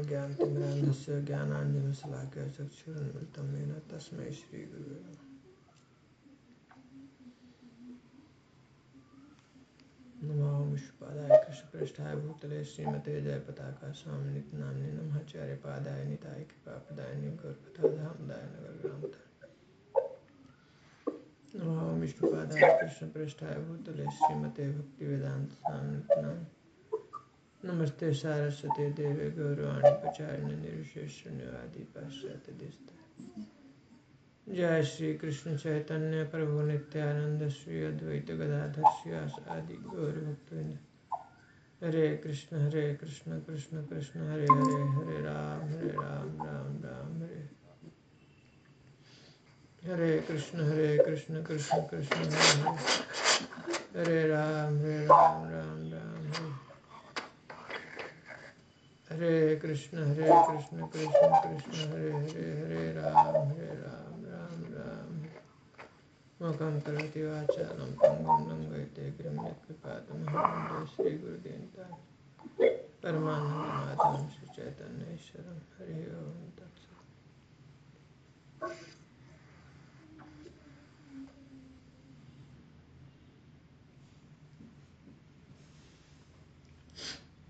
ज्ञानाञ्जनशलाकया ज्ञानाञ्जनशलाकया चक्षुरुन्मिलितं येन तस्मै श्रीगुरवे नमः। नमो विष्णुपादाय कृष्णप्रेष्ठाय भूतले श्रीमते जयपताका स्वामिनिति नाम्ने नमः। आचार्यपादाय निताय कृपाप्रदायिने गौरकथाधामदाय नगरग्रामतारिणे नमो विष्णुपादाय कृष्णप्रेष्ठाय भूतले श्रीमते भक्तिवेदान्त स्वामिनिति नाम्ने नमस्ते सारस्वते देवे गौरवाणी प्रचारिणे निर्विशेष शून्यवादी पाश्चात्य देशतारिणे। जय श्री कृष्ण चैतन्य प्रभु नित्यानंद श्री अद्वैत गदाधर श्रीवासादि गौर भक्तवृंद। हरे कृष्ण कृष्ण कृष्ण हरे हरे, हरे राम राम राम हरे हरे। कृष्ण कृष्ण कृष्ण हरे हरे, हरे राम राम राम हरे हरे। कृष्ण कृष्ण कृष्ण हरे हरे, हरे राम राम राम। मूकं करोति वाचालं पङ्गुं लङ्घयते गिरिं यत्कृपातमहं वन्दे श्रीगुरुदेवतां परमानन्दमाधवं श्रीचैतन्येश्वरं। हरि ओं तत्सत्।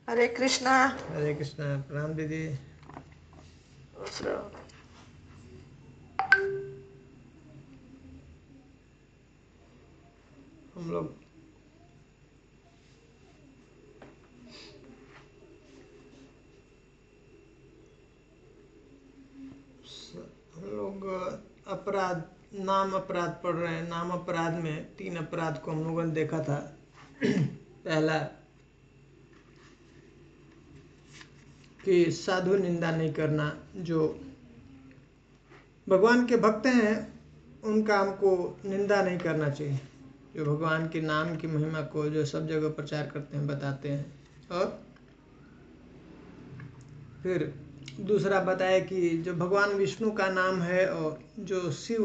हरे कृष्णा। हरे कृष्णा। प्रणाम दीदी। हम लोग नाम अपराध पढ़ रहे हैं। नाम अपराध में 3 अपराध को हम लोगों ने देखा था। पहला कि साधु निंदा नहीं करना। जो भगवान के भक्त हैं उनका हमको निंदा नहीं करना चाहिए। जो भगवान के नाम की महिमा को जो सब जगह प्रचार करते हैं, बताते हैं। और फिर दूसरा बताया कि जो भगवान विष्णु का नाम है और जो शिव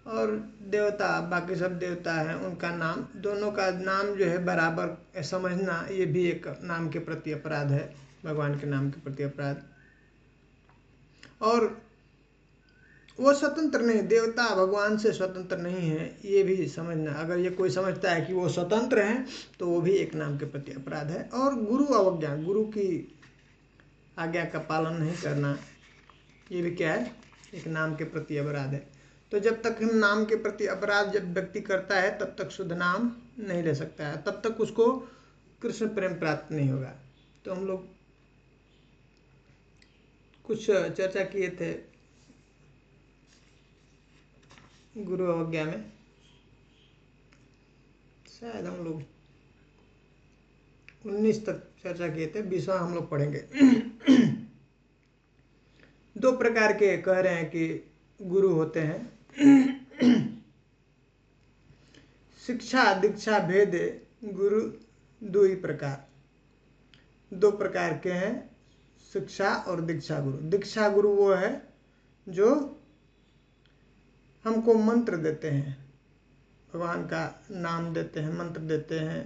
और देवता, बाकी सब देवता हैं, उनका नाम, दोनों का नाम जो है बराबर समझना, ये भी एक नाम के प्रति अपराध है, भगवान के नाम के प्रति अपराध। और वो स्वतंत्र नहीं, देवता भगवान से स्वतंत्र नहीं है, ये भी समझना। अगर ये कोई समझता है कि वो स्वतंत्र हैं तो वो भी एक नाम के प्रति अपराध है। और गुरु अवज्ञा, गुरु की आज्ञा का पालन नहीं करना, ये भी क्या है, एक नाम के प्रति अपराध है। तो जब तक हम नाम के प्रति अपराध जब व्यक्ति करता है तब तक शुद्ध नाम नहीं ले सकता है, तब तक उसको कृष्ण प्रेम प्राप्त नहीं होगा। तो हम लोग कुछ चर्चा किए थे गुरु अवज्ञा में। शायद हम लोग 19 तक चर्चा किए थे, 20वां हम लोग पढ़ेंगे। 2 प्रकार के कह रहे हैं कि गुरु होते हैं। शिक्षा दीक्षा भेद गुरु 2 ही प्रकार, 2 प्रकार के हैं, शिक्षा और दीक्षा गुरु। दीक्षा गुरु वो है जो हमको मंत्र देते हैं, भगवान का नाम देते हैं, मंत्र देते हैं,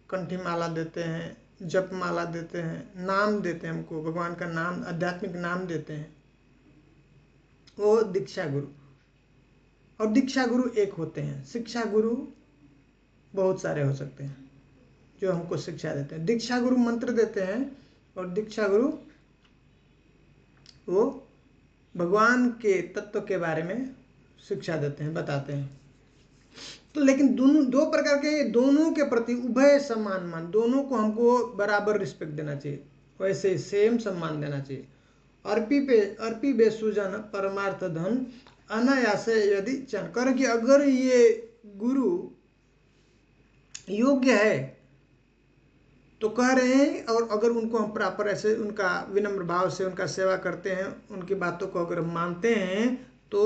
कंठी माला देते हैं, जप माला देते हैं, नाम देते हैं हमको, भगवान का नाम, आध्यात्मिक नाम देते हैं, वो दीक्षा गुरु। और दीक्षा गुरु एक होते हैं। शिक्षा गुरु बहुत सारे हो सकते हैं जो हमको शिक्षा देते हैं। दीक्षा गुरु मंत्र देते हैं और दीक्षा गुरु वो भगवान के तत्व के बारे में शिक्षा देते हैं, बताते हैं। तो लेकिन दोनों 2 प्रकार के, दोनों के प्रति उभय सम्मान मान, दोनों को हमको बराबर रिस्पेक्ट देना चाहिए, वैसे सेम सम्मान देना चाहिए। अर्पी बेसुजन परमार्थ धन अनायास यदि चन कर, कि अगर ये गुरु योग्य है तो कह रहे हैं, और अगर उनको हम प्रॉपर ऐसे उनका विनम्र भाव से उनका सेवा करते हैं, उनकी बातों को अगर मानते हैं, तो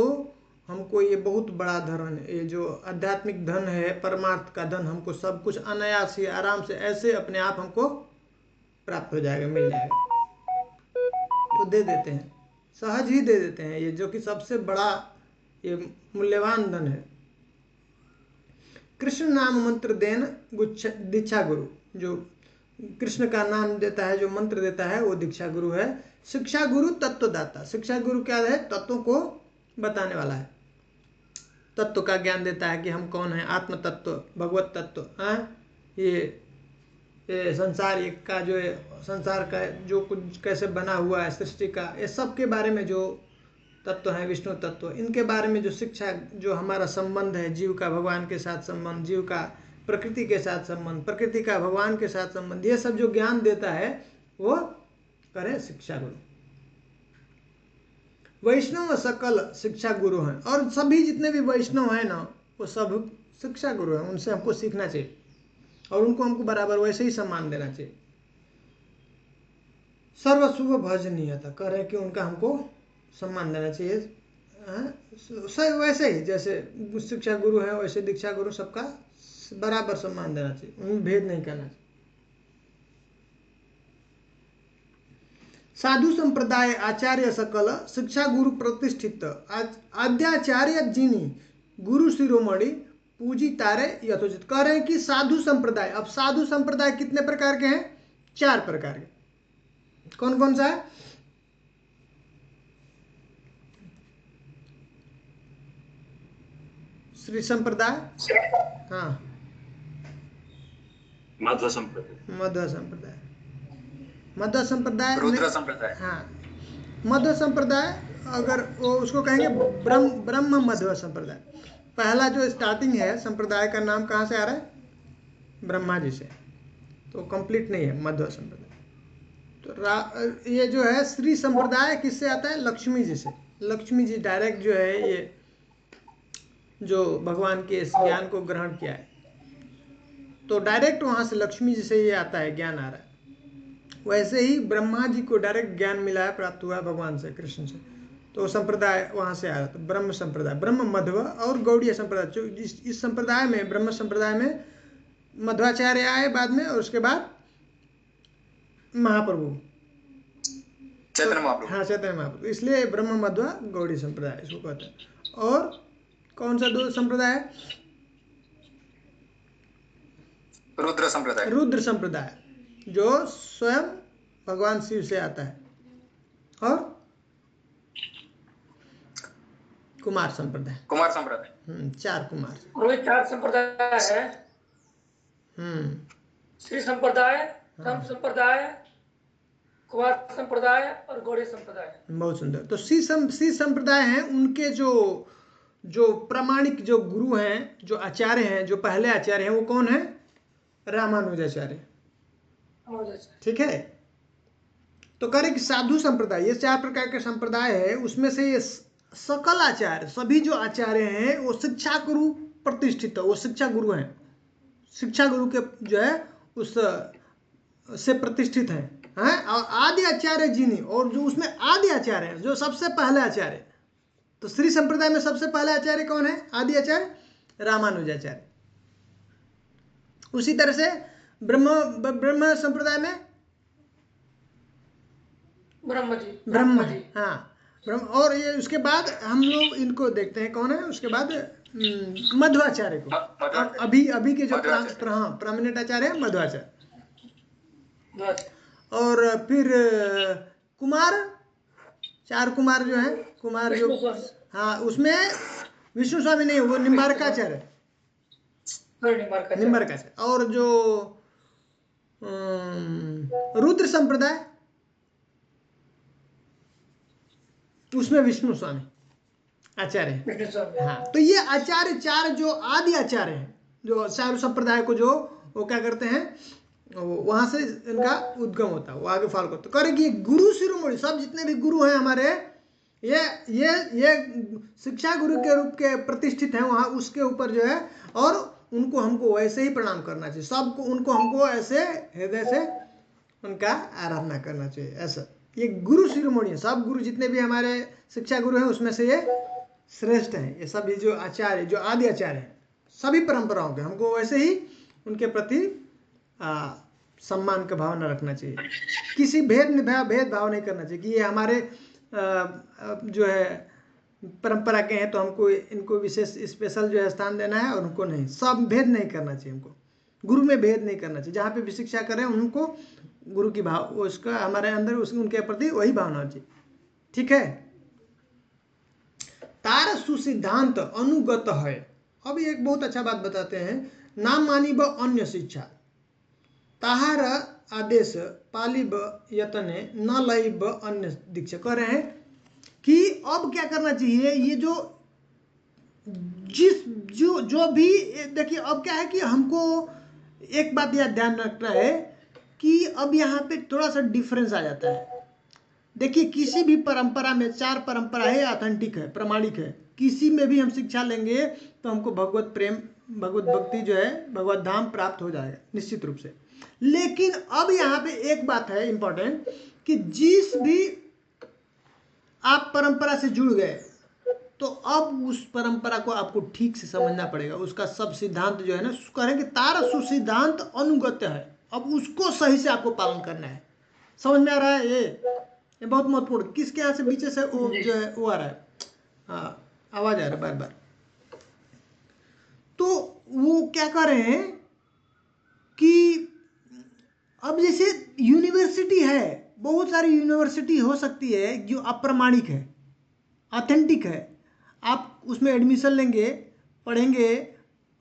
हमको ये बहुत बड़ा धन है, ये जो आध्यात्मिक धन है, परमार्थ का धन, हमको सब कुछ अनायास ही आराम से ऐसे अपने आप हमको प्राप्त हो जाएगा, मिल जाएगा। तो दे देते हैं, सहज ही दे देते हैं, ये जो कि सबसे बड़ा ये मूल्यवान धन है। कृष्ण नाम मंत्र देन दीक्षा गुरु, जो कृष्ण का नाम देता है, जो मंत्र देता है, वो दीक्षा गुरु है। शिक्षा गुरु तत्वदाता। शिक्षा गुरु क्या है? तत्वों को बताने वाला है, तत्व का ज्ञान देता है कि हम कौन है, आत्म तत्व, भगवत तत्व, ये संसार का जो है, संसार का जो कुछ कैसे बना हुआ है, सृष्टि का, ये सब के बारे में जो तत्व है, विष्णु तत्व, इनके बारे में जो शिक्षा, जो हमारा संबंध है, जीव का भगवान के साथ संबंध, जीव का प्रकृति के साथ संबंध, प्रकृति का भगवान के साथ संबंध, ये सब जो ज्ञान देता है वो करे शिक्षा गुरु। वैष्णव सकल शिक्षा गुरु हैं, और सभी जितने भी वैष्णव हैं ना, वो सब शिक्षा गुरु हैं। उनसे हमको सीखना चाहिए और उनको हमको बराबर वैसे ही सम्मान देना चाहिए। सर्वशुभ भजनीयता, कह रहे हैं कि उनका हमको सम्मान देना चाहिए। वैसे ही जैसे शिक्षा गुरु है, वैसे दीक्षा गुरु, सबका बराबर सम्मान देना चाहिए, उनमें भेद नहीं करना चाहिए। साधु संप्रदाय आचार्य सकल शिक्षा गुरु प्रतिष्ठित आद्याचार्य जिनी गुरु शिरोमणि पूजी तारे यथोचित। कह रहे हैं कि साधु संप्रदाय, अब साधु संप्रदाय कितने प्रकार के हैं? 4 प्रकार के। कौन कौन सा है? श्री संप्रदाय, हाँ, मध्व संप्रदाय, मध्व संप्रदाय, मध्व संप्रदाय, रुद्र संप्रदाय, हाँ, मध्व संप्रदाय, अगर वो उसको कहेंगे ब्रह्म मध्व संप्रदाय। पहला जो स्टार्टिंग है संप्रदाय का नाम कहाँ से आ रहा है? ब्रह्मा जी से, तो कंप्लीट नहीं है मध्व संप्रदाय। तो ये जो है श्री संप्रदाय किससे आता है? लक्ष्मी जी से। लक्ष्मी जी डायरेक्ट जो है, ये जो भगवान के इस ज्ञान को ग्रहण किया है, तो डायरेक्ट वहाँ से लक्ष्मी जी से ये आता है, ज्ञान आ रहा है। वैसे ही ब्रह्मा जी को डायरेक्ट ज्ञान मिला है, प्राप्त हुआ है भगवान से, कृष्ण से, तो संप्रदाय वहाँ से आ रहा था, ब्रह्म संप्रदाय, ब्रह्म मध्व और गौड़ीय संप्रदाय। इस संप्रदाय में, ब्रह्म संप्रदाय में मध्वाचार्य आए बाद में, और उसके बाद महाप्रभु, चैतन्य महाप्रभु, हाँ, चैतन्य महाप्रभु, इसलिए ब्रह्म मध्व गौड़ी संप्रदाय इसको कहते हैं। और कौन सा 2 संप्रदाय है? रुद्र संप्रदाय, रुद्र संप्रदाय, जो स्वयं भगवान शिव से आता है। और कुमार संप्रदाय, कुमार संप्रदाय, 4 कुमार, वही 4 संप्रदाय है। श्री संप्रदाय, राम संप्रदाय, कुमार संप्रदाय और गौड़ी संप्रदाय। बहुत सुंदर। तो श्री संप्रदाय हैं, उनके जो प्रामाणिक जो गुरु हैं, जो आचार्य हैं, जो पहले आचार्य हैं, वो कौन है? रामानुजाचार्य। ठीक है। तो कह रहे कि साधु संप्रदाय, ये 4 प्रकार के संप्रदाय है, उसमें से ये सकल आचार्य, सभी जो आचार्य हैं वो शिक्षा गुरु प्रतिष्ठित है, वो शिक्षा गुरु हैं, शिक्षा गुरु के जो है उस से प्रतिष्ठित हैं, और आदि आचार्य जी ने, और जो उसमें आदि आचार्य है, जो सबसे पहले आचार्य, तो श्री संप्रदाय में सबसे पहले आचार्य कौन है? आदि आचार्य रामानुजाचार्य। उसी तरह से ब्रह्म संप्रदाय में ब्रह्म जी, हाँ, ब्रह्म। और ये उसके बाद हम लोग इनको देखते हैं, कौन है उसके बाद? मध्वाचार्य को। अभी के जो प्रामिनेंट आचार्य है मध्वाचार्य। और फिर कुमार, 4 कुमार जो है, कुमार जो, हाँ, उसमें विष्णु स्वामी नहीं, वो निम्बारकाचार्य, निम्बारकाचार्य। और जो रुद्र संप्रदाय, उसमें विष्णु स्वामी आचार्य है। हाँ, तो ये आचार्य 4 जो आदि आचार्य हैं, जो चारों संप्रदाय को जो वो क्या करते हैं, वहां से इनका उद्गम होता है, वो आगे फॉलो करते। करेंगे गुरु शिरोमणि, सब जितने भी गुरु हैं हमारे, ये शिक्षा गुरु के रूप के प्रतिष्ठित हैं वहाँ, उसके ऊपर जो है, और उनको हमको वैसे ही प्रणाम करना चाहिए, सबको उनको हमको ऐसे हृदय से उनका आराधना करना चाहिए। ऐसा ये गुरु शिरोमणि है, सब गुरु जितने भी हमारे शिक्षा गुरु हैं उसमें से ये श्रेष्ठ हैं। ये सभी जो आचार्य, जो आदि आचार्य हैं, सभी परंपराओं के, हमको वैसे ही उनके प्रति सम्मान का भावना रखना चाहिए, किसी भेदभाव नहीं करना चाहिए कि ये हमारे जो है परंपरा के हैं तो हमको इनको विशेष स्पेशल जो है स्थान देना है, और उनको नहीं, सब भेद नहीं करना चाहिए हमको। गुरु में भेद नहीं करना चाहिए। जहाँ पे भी शिक्षा कर रहे हैं उनको गुरु की भाव, उसका हमारे अंदर उनके प्रति वही भावना होनी चाहिए। ठीक है। तार सुसिद्धांत अनुगत है। अब एक बहुत अच्छा बात बताते हैं, नाम मानी व अन्य शिक्षा ताहार आदेश पालिब यतने न लइब अन्य दीक्षा। कह रहे हैं कि अब क्या करना चाहिए, ये जो भी देखिए, अब क्या है कि हमको एक बात याद ध्यान रखना है कि अब यहाँ पे थोड़ा सा डिफरेंस आ जाता है। देखिए, किसी भी परंपरा में 4 परंपरा है, ऑथेंटिक है, प्रमाणिक है। किसी में भी हम शिक्षा लेंगे तो हमको भगवत प्रेम, भगवत भक्ति जो है, भगवत धाम प्राप्त हो जाएगा निश्चित रूप से। लेकिन अब यहाँ पे एक बात है इंपॉर्टेंट कि जिस भी आप परंपरा से जुड़ गए तो अब उस परंपरा को आपको ठीक से समझना पड़ेगा। उसका सब सिद्धांत जो है ना, कह रहे हैं कि तार सुसिद्धांत अनुगत्य है। अब उसको सही से आपको पालन करना है। समझ में आ रहा है? ये बहुत महत्वपूर्ण। किसके यहाँ से पीछे से वो जो है वो आ रहा है, हाँ आवाज आ रहा है बार बार। तो वो क्या कर रहे हैं कि अब जैसे यूनिवर्सिटी है, बहुत सारी यूनिवर्सिटी हो सकती है जो अप्रमाणिक है, ऑथेंटिक है। आप उसमें एडमिशन लेंगे, पढ़ेंगे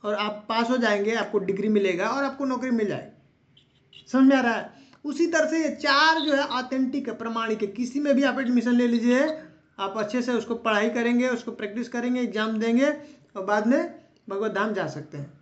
और आप पास हो जाएंगे, आपको डिग्री मिलेगा और आपको नौकरी मिल जाएगी। समझ में आ रहा है? उसी तरह से ये 4 जो है ऑथेंटिक है, प्रमाणिक है। किसी में भी आप एडमिशन ले लीजिए, आप अच्छे से उसको पढ़ाई करेंगे, उसको प्रैक्टिस करेंगे, एग्जाम देंगे और बाद में भगवत धाम जा सकते हैं।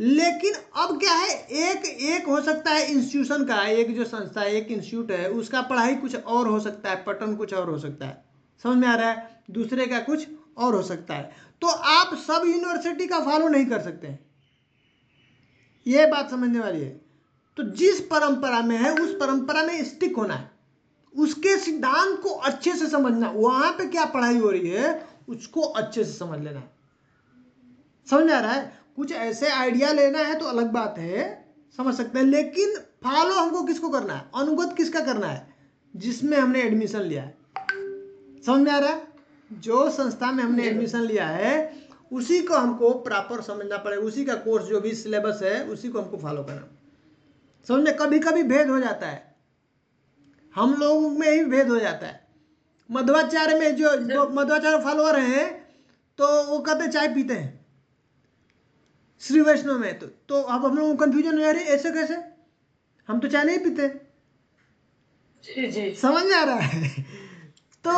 लेकिन अब क्या है, एक हो सकता है इंस्टीट्यूशन का, एक जो संस्था है, एक इंस्टीट्यूट है, उसका पढ़ाई कुछ और हो सकता है, पैटर्न कुछ और हो सकता है। समझ में आ रहा है? दूसरे का कुछ और हो सकता है। तो आप सब यूनिवर्सिटी का फॉलो नहीं कर सकते हैं, ये बात समझने वाली है। तो जिस परंपरा में है उस परंपरा में स्टिक होना है, उसके सिद्धांत को अच्छे से समझना, वहां पे क्या पढ़ाई हो रही है उसको अच्छे से समझ लेना है। समझ में आ रहा है? कुछ ऐसे आइडिया लेना है तो अलग बात है, समझ सकते हैं, लेकिन फॉलो हमको किसको करना है, अनुगत किसका करना है, जिसमें हमने एडमिशन लिया है। समझ में आ रहा है? जो संस्था में हमने एडमिशन लिया है उसी को हमको प्रॉपर समझना पड़ेगा, उसी का कोर्स जो भी सिलेबस है उसी को हमको फॉलो करना। समझ में? कभी कभी भेद हो जाता है, हम लोगों में ही भेद हो जाता है। मध्वाचार्य में जो मध्वाचार्य फॉलोअर हैं तो वो कहते चाय पीते हैं, श्री वैष्णव में तो अब हम लोगों को कंफ्यूजन हो जा रही है, ऐसे कैसे, हम तो चाय नहीं पीते। जी समझ में आ रहा है? तो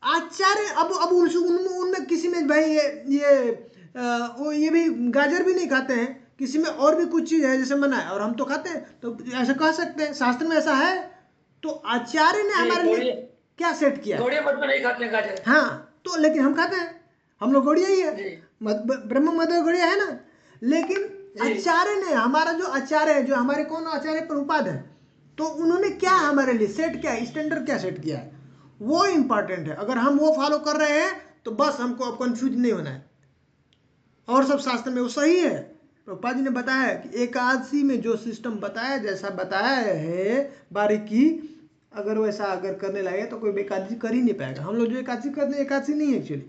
आचार्य अब उनमें किसी में भाई ये भी गाजर भी नहीं खाते हैं, किसी में और भी कुछ चीज है जैसे मना है और हम तो खाते हैं, तो ऐसा कह सकते हैं, शास्त्र में ऐसा है। तो आचार्य ने हमारे लिए क्या सेट किया? गौड़िया मत में नहीं खाते हैं गाजर। हाँ, तो लेकिन हम खाते हैं, हम लोग गौड़िया ही है, ब्रह्म मध्य गौड़िया है ना। लेकिन आचार्य ने, हमारा जो आचार्य है, जो हमारे कौन आचार्य प्रभुपाद है, तो उन्होंने क्या हमारे लिए सेट किया, स्टैंडर्ड क्या सेट किया है, वो इंपॉर्टेंट है। अगर हम वो फॉलो कर रहे हैं तो बस हमको अब कंफ्यूज नहीं होना है, और सब शास्त्र में वो सही है। प्रभुपाद जी ने बताया कि एकादशी में जो सिस्टम बताया, जैसा बताया है बारीकी, अगर वैसा अगर करने लगे तो कोई एकादशी कर ही नहीं पाएगा। हम लोग जो एकादशी करते हैं, एकादशी नहीं है एक्चुअली।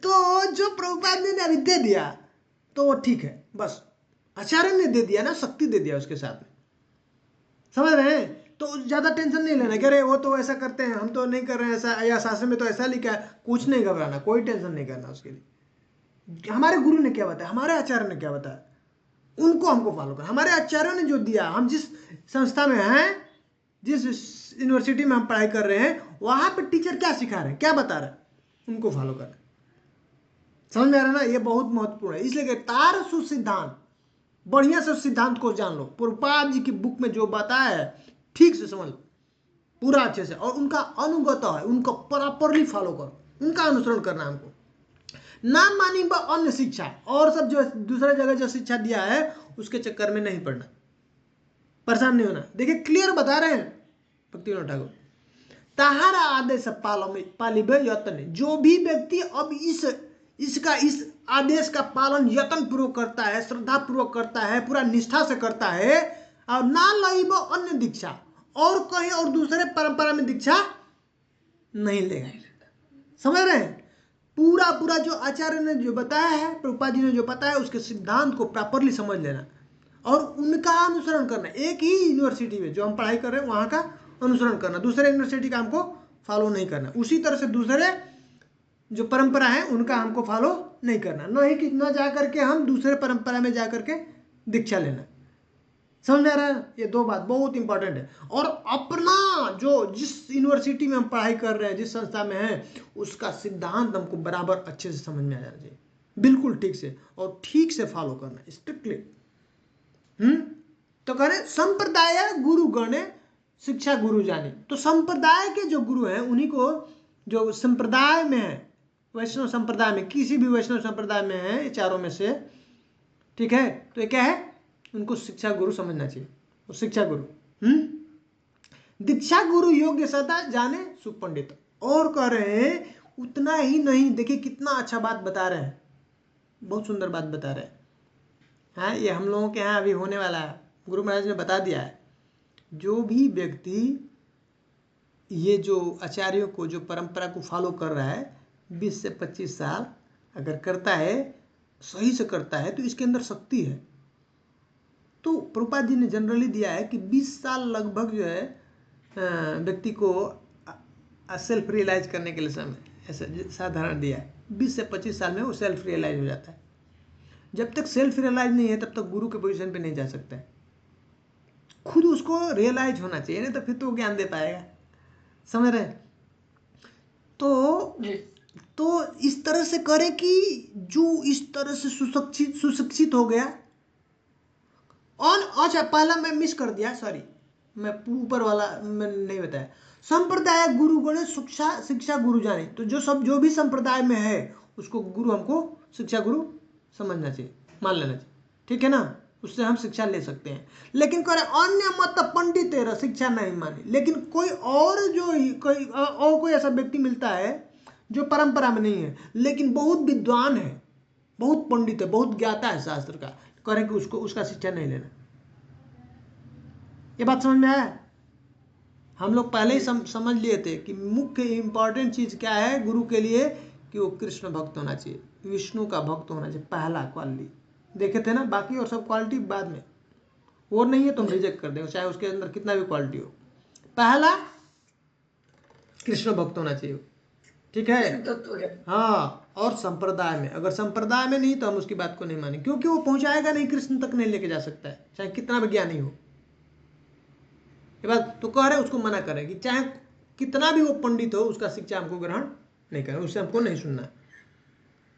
तो जो प्रभुपाद ने अभी दे दिया तो वो ठीक है, बस आचार्य ने दे दिया ना, शक्ति दे दिया उसके साथ में। समझ रहे हैं? तो ज्यादा टेंशन नहीं लेना कि अरे वो तो ऐसा करते हैं, हम तो नहीं कर रहे हैं ऐसा, या शास्त्र में तो ऐसा लिखा है। कुछ नहीं घबराना, कोई टेंशन नहीं करना उसके लिए। हमारे गुरु ने क्या बताया, हमारे आचार्य ने क्या बताया, उनको हमको फॉलो करना। हमारे आचार्यों ने जो दिया, हम जिस संस्था में हैं, जिस यूनिवर्सिटी में हम पढ़ाई कर रहे हैं, वहां पे टीचर क्या सिखा रहे हैं, क्या बता रहे हैं, उनको फॉलो करना। समझ में आ रहा है ना? ये बहुत महत्वपूर्ण है। इसलिए तार सुसिद्धांत, बढ़िया से सिद्धांत को जान लो। प्रभुपाद जी की बुक में जो बताया है ठीक से समझ लो, पूरा अच्छे से, और उनका अनुगत है, उनको प्रॉपरली फॉलो करो, उनका अनुसरण करना हमको। नाम मानी व अन्य शिक्षा, और सब जो दूसरे जगह जो शिक्षा दिया है उसके चक्कर में नहीं पड़ना, परेशान नहीं होना। देखिए क्लियर बता रहे हैं भक्तिविनोद ठाकुर, ताहारा आदेश पालिबे यत्न। जो भी व्यक्ति अब इस आदेश का पालन यत्न पूर्वक करता है, श्रद्धा पूर्वक करता है, पूरा निष्ठा से करता है, और ना लइब अन्य दीक्षा, और कहीं और दूसरे परंपरा में दीक्षा नहीं लेगा। समझ रहे हैं? पूरा पूरा जो आचार्य ने जो बताया है, प्रभुपाद जी ने जो बताया, उसके सिद्धांत को प्रॉपरली समझ लेना और उनका अनुसरण करना। एक ही यूनिवर्सिटी में जो हम पढ़ाई कर रहे हैं वहाँ का अनुसरण करना, दूसरे यूनिवर्सिटी का हमको फॉलो नहीं करना। उसी तरह से दूसरे जो परंपरा है उनका हमको फॉलो नहीं करना, न ही कि न जा करके हम दूसरे परंपरा में जा करके दीक्षा लेना। समझ में आ रहा है? ये दो बात बहुत इंपॉर्टेंट है। और अपना जो जिस यूनिवर्सिटी में हम पढ़ाई कर रहे हैं, जिस संस्था में हैं, उसका सिद्धांत हमको बराबर अच्छे से समझ में आ जाना चाहिए, बिल्कुल ठीक से, और ठीक से फॉलो करना स्ट्रिक्टली। तो कह रहे संप्रदाय गुरु गणे शिक्षा गुरु जाने। तो संप्रदाय के जो गुरु हैं उन्हीं को, जो संप्रदाय में है, वैष्णव संप्रदाय में, किसी भी वैष्णव संप्रदाय में है, ये चारों में से, ठीक है, तो ये क्या है, उनको शिक्षा गुरु समझना चाहिए। वो शिक्षा गुरु दीक्षा गुरु योग्य सदा जाने सुपंडित। और कह रहे हैं उतना ही नहीं, देखिए कितना अच्छा बात बता रहे हैं, बहुत सुंदर बात बता रहे हैं। हाँ, ये हम लोगों के यहाँ अभी होने वाला है, गुरु महाराज ने बता दिया है। जो भी व्यक्ति ये जो आचार्यों को, जो परंपरा को फॉलो कर रहा है, 20 से 25 साल अगर करता है, सही से करता है, तो इसके अंदर शक्ति है। तो प्रभुपाद जी ने जनरली दिया है कि 20 साल लगभग जो है व्यक्ति को सेल्फ रियलाइज करने के लिए समय ऐसा साधारण दिया है। 20 से 25 साल में वो सेल्फ रियलाइज हो जाता है। जब तक सेल्फ रियलाइज नहीं है तब तक गुरु के पोजीशन पे नहीं जा सकता है। खुद उसको रियलाइज होना चाहिए, नहीं तो फिर तो ज्ञान दे पाएगा। समझ रहे? तो इस तरह से करे कि जो इस तरह से सुशिक्षित हो गया। और अच्छा, पहला मैं मिस कर दिया, सॉरी, मैं ऊपर वाला मैं नहीं बताया। संप्रदाय गुरु गणे शिक्षा गुरु जाने। तो जो भी संप्रदाय में है उसको गुरु हमको शिक्षा गुरु समझना चाहिए, मान लेना चाहिए, ठीक है ना, उससे हम शिक्षा ले सकते हैं। लेकिन करे अन्य मत पंडित तेरा शिक्षा नहीं माने। लेकिन कोई और कोई ऐसा व्यक्ति मिलता है जो परंपरा में नहीं है लेकिन बहुत विद्वान है, बहुत पंडित है, बहुत ज्ञाता है शास्त्र का, करें कि उसका शिक्षा नहीं लेना। ये बात समझ में आया? हम लोग पहले ही समझ लिए थे कि मुख्य इंपॉर्टेंट चीज क्या है गुरु के लिए, कि वो कृष्ण भक्त होना चाहिए, विष्णु का भक्त होना चाहिए, पहला क्वालिटी देखे थे ना। बाकी और सब क्वालिटी बाद में, और नहीं है तो हम रिजेक्ट कर देंगे, चाहे उसके अंदर कितना भी क्वालिटी हो। पहला कृष्ण भक्त होना चाहिए, ठीक है। हाँ, और संप्रदाय में, अगर संप्रदाय में नहीं तो हम उसकी बात को नहीं माने, क्योंकि वो पहुंचाएगा नहीं, कृष्ण तक नहीं लेके जा सकता है, चाहे कितना भी ज्ञानी हो। ये बात तो कह रहे उसको मना करें कि चाहे कितना भी वो पंडित हो, उसका शिक्षा हमको ग्रहण नहीं करना, उससे हमको नहीं सुनना।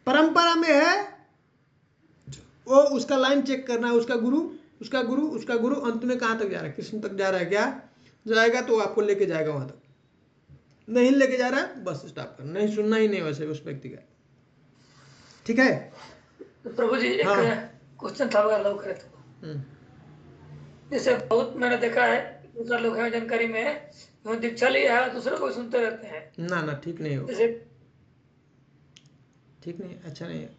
परंपरा में है वो उसका लाइन चेक करना है, उसका गुरु अंत में कहाँ तक जा रहा है, कृष्ण तक जा रहा है क्या, जाएगा तो आपको लेके जाएगा वहां तक, नहीं लेके जा रहा है बस स्टॉप करना, नहीं सुनना ही नहीं वैसे उस व्यक्ति का, ठीक है। तो प्रभु जी एक क्वेश्चन था, अगर लोग करे तो, जैसे बहुत मैंने देखा है दूसरा लोग हैं जानकारी में, वो दीक्षा लिया है दूसरे को सुनते रहते हैं। ना ठीक नहीं हो, जैसे ठीक नहीं, अच्छा नहीं है।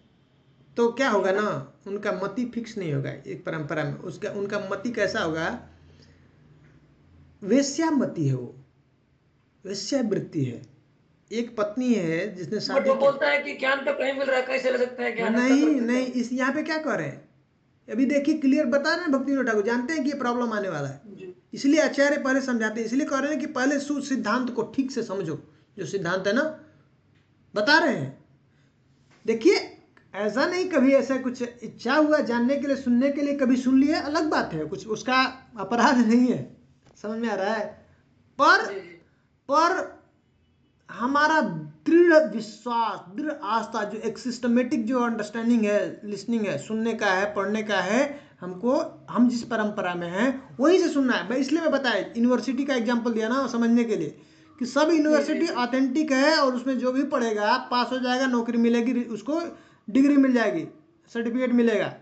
तो क्या होगा ना, उनका मति फिक्स नहीं होगा एक परंपरा में, उनका मति कैसा होगा, वेश्यामति है, वो वेश्यावृत्ति है। एक पत्नी है जिसने शादी, वो बोलता है कि ज्ञान तो कहीं मिल रहा है, कैसे ले सकते हैं ज्ञान? नहीं, इस यहाँ पे क्या कर रहे हैं, अभी देखिए क्लियर बता रहे हैं। भक्ति ठाकुर जानते हैं कि ये प्रॉब्लम आने वाला है, इसलिए आचार्य पहले समझाते हैं, इसलिए कह रहे हैं कि पहले सिद्धांत को ठीक से समझो, जो सिद्धांत है ना बता रहे हैं। देखिए ऐसा नहीं, कभी ऐसा कुछ इच्छा हुआ जानने के लिए, सुनने के लिए, कभी सुन लिए, अलग बात है, कुछ उसका अपराध नहीं है, समझ में आ रहा है। पर हमारा दृढ़ विश्वास, दृढ़ आस्था, जो एक सिस्टमेटिक जो अंडरस्टैंडिंग है, लिसनिंग है, सुनने का है, पढ़ने का है, हमको, हम जिस परंपरा में हैं वहीं से सुनना है। मैं इसलिए बताया, यूनिवर्सिटी का एग्जांपल दिया ना समझने के लिए, कि सब यूनिवर्सिटी ऑथेंटिक है और उसमें जो भी पढ़ेगा पास हो जाएगा, नौकरी मिलेगी, उसको डिग्री मिल जाएगी, सर्टिफिकेट मिलेगा।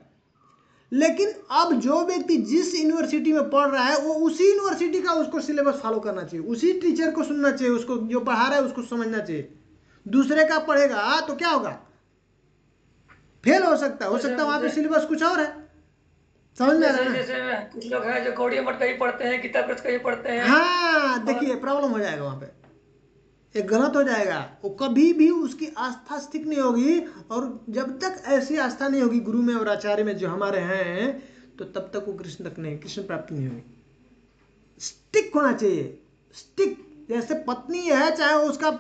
लेकिन अब जो व्यक्ति जिस यूनिवर्सिटी में पढ़ रहा है वो उसी यूनिवर्सिटी का उसको सिलेबस फॉलो करना चाहिए, उसी टीचर को सुनना चाहिए, उसको जो पढ़ा रहा है उसको समझना चाहिए। दूसरे का पढ़ेगा तो क्या होगा, फेल हो सकता है वहां पे सिलेबस कुछ और है, समझ में आ रहा है? जैसे कुछ लोग हैं जो गौड़ी मठ का ही पढ़ते हैं, गीता प्रेस का ही पढ़ते हैं। हाँ, देखिए प्रॉब्लम हो जाएगा वहां पे, ये गलत हो जाएगा। वो कभी भी उसकी आस्था स्थिक नहीं होगी, और जब तक ऐसी आस्था नहीं होगी गुरु में और आचार्य में जो हमारे हैं, तो तब तक वो कृष्ण तक नहीं, कृष्ण प्राप्ति नहीं होगी। स्टिक होना चाहिए, स्टिक। जैसे पत्नी है, चाहे वो उसका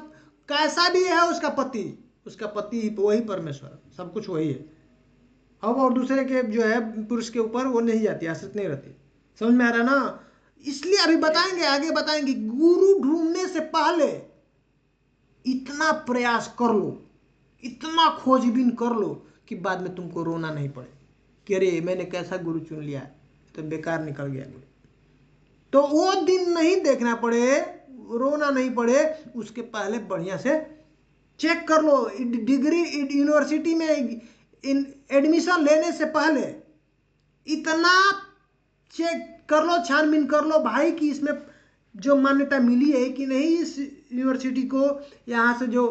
कैसा भी है, उसका पति ही वही परमेश्वर, सब कुछ वही है। अब और दूसरे के जो है पुरुष के ऊपर वो नहीं जाती, आश्रित नहीं रहती। समझ में आ रहा ना? इसलिए अभी बताएंगे, आगे बताएंगे, गुरु ढूंढने से पहले इतना प्रयास कर लो, इतना खोजबीन कर लो कि बाद में तुमको रोना नहीं पड़े कि अरे मैंने कैसा गुरु चुन लिया, तो बेकार निकल गया गुरु। तो वो दिन नहीं देखना पड़े, रोना नहीं पड़े, उसके पहले बढ़िया से चेक कर लो। डिग्री यूनिवर्सिटी में एडमिशन लेने से पहले इतना चेक कर लो, छानबीन कर लो भाई कि इसमें जो मान्यता मिली है कि नहीं, इस यूनिवर्सिटी को यहाँ से जो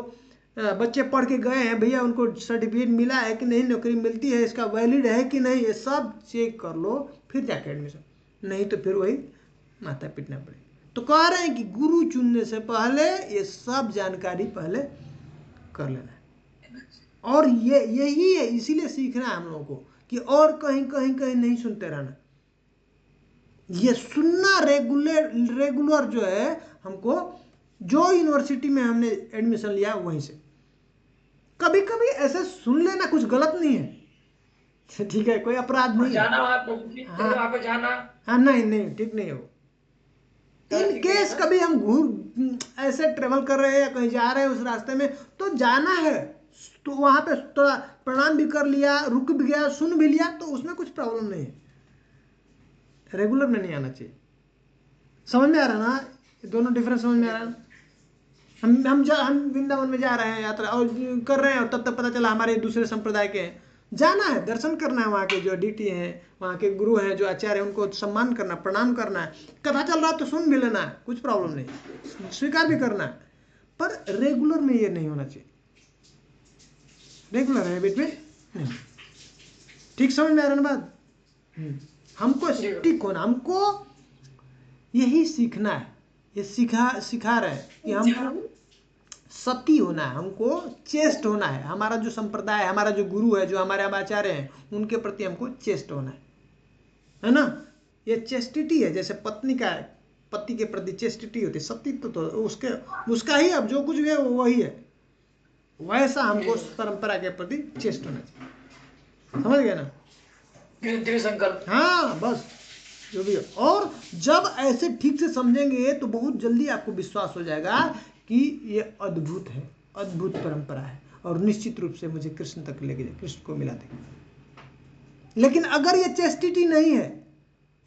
बच्चे पढ़ के गए हैं भैया उनको सर्टिफिकेट मिला है कि नहीं, नौकरी मिलती है, इसका वैलिड है कि नहीं, ये सब चेक कर लो, फिर जाके एडमिशन। नहीं तो फिर वही माथा पीटना पड़े। तो कह रहे हैं कि गुरु चुनने से पहले ये सब जानकारी पहले कर लेना है। और ये यही है, इसीलिए सीखना है हम लोगों को कि और कहीं कहीं कहीं नहीं सुनते रहना। ये सुनना रेगुलर जो है हमको, जो यूनिवर्सिटी में हमने एडमिशन लिया वहीं से। कभी कभी ऐसे सुन लेना कुछ गलत नहीं है, ठीक है, कोई अपराध नहीं है। जाना वहाँ पे जाना, हाँ नहीं ठीक नहीं हो। इन केस कभी हम ऐसे ट्रेवल कर रहे हैं या कहीं जा रहे हैं उस रास्ते में, तो जाना है, तो वहां पे थोड़ा प्रणाम भी कर लिया, रुक भी गया, सुन भी लिया, तो उसमें कुछ प्रॉब्लम नहीं है। रेगुलर में नहीं आना चाहिए। समझ में आ रहा ना? दोनों डिफरेंस समझ में आ रहा है? हम वृंदावन में जा रहे हैं यात्रा और कर रहे हैं, और तब तक पता चला हमारे दूसरे संप्रदाय के हैं। जाना है, दर्शन करना है, वहाँ के जो डीटी हैं, वहाँ के गुरु हैं, जो आचार्य हैं, उनको सम्मान करना, प्रणाम करना है। कथा चल रहा है तो सुन भी लेना है, कुछ प्रॉब्लम नहीं, स्वीकार भी करना है। पर रेगुलर में ये नहीं होना चाहिए, रेगुलर हैबिट में नहीं। ठीक समझ में आ रहा ना बात? हमको स्टिक होना, हमको यही सीखना है। ये सिखा रहे हैं कि हमको सती होना है, हमको चेस्ट होना है। हमारा जो संप्रदाय, हमारा जो गुरु है, जो हमारे आचार्य हैं, उनके प्रति हमको चेस्ट होना है ना? ये चेस्टिटी है। जैसे पत्नी का पति के प्रति चेस्टिटी होती है, सतीत्व तो उसका ही, अब जो कुछ भी है वो वही है। वैसा हमको परंपरा के प्रति चेस्ट होना चाहिए। समझ गए ना? संकल्प। हाँ, बस जो भी है। और जब ऐसे ठीक से समझेंगे तो बहुत जल्दी आपको विश्वास हो जाएगा कि ये अद्भुत है, अद्भुत परंपरा है, और निश्चित रूप से मुझे कृष्ण तक लेके जाए, कृष्ण को मिला देगा। लेकिन अगर ये चेस्टिटी नहीं है,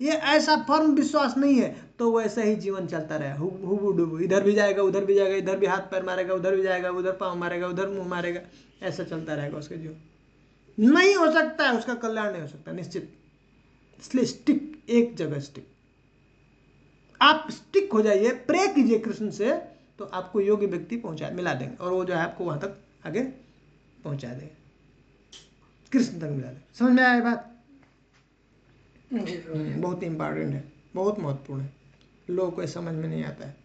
ये ऐसा फर्म विश्वास नहीं है, तो वैसा ही जीवन चलता रहे, हुबू डुबू, इधर भी जाएगा, उधर भी जाएगा, इधर भी हाथ पैर मारेगा, उधर भी जाएगा, उधर पाँव मारेगा, उधर मुंह मारेगा, ऐसा चलता रहेगा उसका जीवन। नहीं हो सकता है, उसका कल्याण नहीं हो सकता निश्चित। इसलिए स्टिक, एक जगह स्टिक। आप स्टिक हो जाइए, प्रे कीजिए कृष्ण से, तो आपको योग्य व्यक्ति मिला देंगे, और वो जो है आपको वहां तक आगे पहुंचा देगा, कृष्ण तक मिला देगा। समझ में आया बात? बहुत इंपॉर्टेंट है, बहुत महत्वपूर्ण है, लोगों को समझ में नहीं आता है।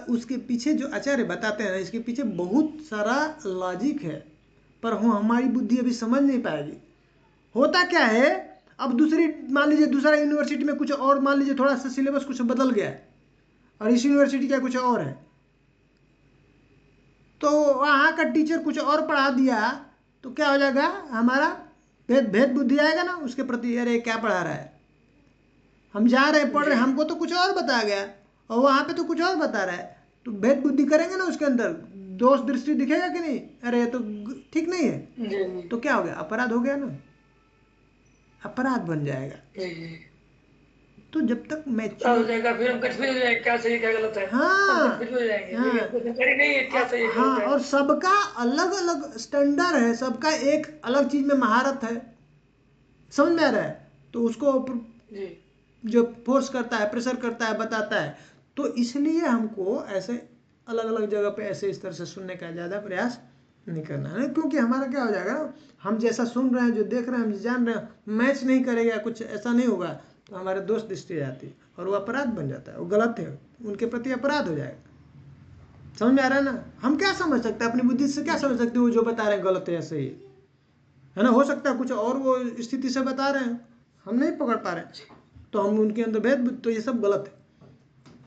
उसके पीछे जो आचार्य बताते हैं ना, इसके पीछे बहुत सारा लॉजिक है, पर हमारी बुद्धि अभी समझ नहीं पाएगी। होता क्या है, अब मान लीजिए दूसरा यूनिवर्सिटी में कुछ और, मान लीजिए थोड़ा सा सिलेबस कुछ बदल गया है, और इस यूनिवर्सिटी का कुछ और है, तो वहाँ का टीचर कुछ और पढ़ा दिया, तो क्या हो जाएगा, हमारा भेद बुद्धि आएगा ना उसके प्रति, अरे क्या पढ़ा रहा है, हम जा रहे हैं पढ़ रहे हैं, हमको तो कुछ और बता गया और वहाँ पे तो कुछ और बता रहा है, तो भेद बुद्धि करेंगे ना, उसके अंदर दोष दृष्टि दिखेगा कि नहीं, अरे ये तो ठीक नहीं है, तो क्या हो गया, अपराध हो गया ना, अपराध बन जाएगा। तो जब तक मैच्योर हो जाएगा, फिर हम कंफ्यूज हो जाएंगे, क्या सही क्या गलत है। हाँ, कंफ्यूज हो जाएंगे, नहीं है क्या सही हाँ, और सबका अलग अलग स्टैंडर्ड है, सबका एक अलग चीज में महारत है। समझ में आ रहा है? तो उसको जो फोर्स करता है, प्रेशर करता है, बताता है, तो इसलिए हमको ऐसे अलग अलग जगह पे ऐसे इस तरह से सुनने का ज्यादा प्रयास नहीं करना है, क्योंकि हमारा क्या हो जाएगा, हम जैसा सुन रहे हैं, जो देख रहे हैं, हम जान रहे हैं, मैच नहीं करेगा, कुछ ऐसा नहीं होगा, तो हमारे दोष दृष्टि जाती है और वो अपराध बन जाता है, वो गलत है, उनके प्रति अपराध हो जाएगा। समझ में आ रहा है ना? हम क्या समझ सकते हैं, अपनी बुद्धि से क्या समझ सकते हैं वो जो बता रहे हैं गलत है या सही है ना? हो सकता है कुछ और वो स्थिति से बता रहे हैं, हम नहीं पकड़ पा रहे हैं, तो हम उनके अंदर भेद, तो ये सब गलत है।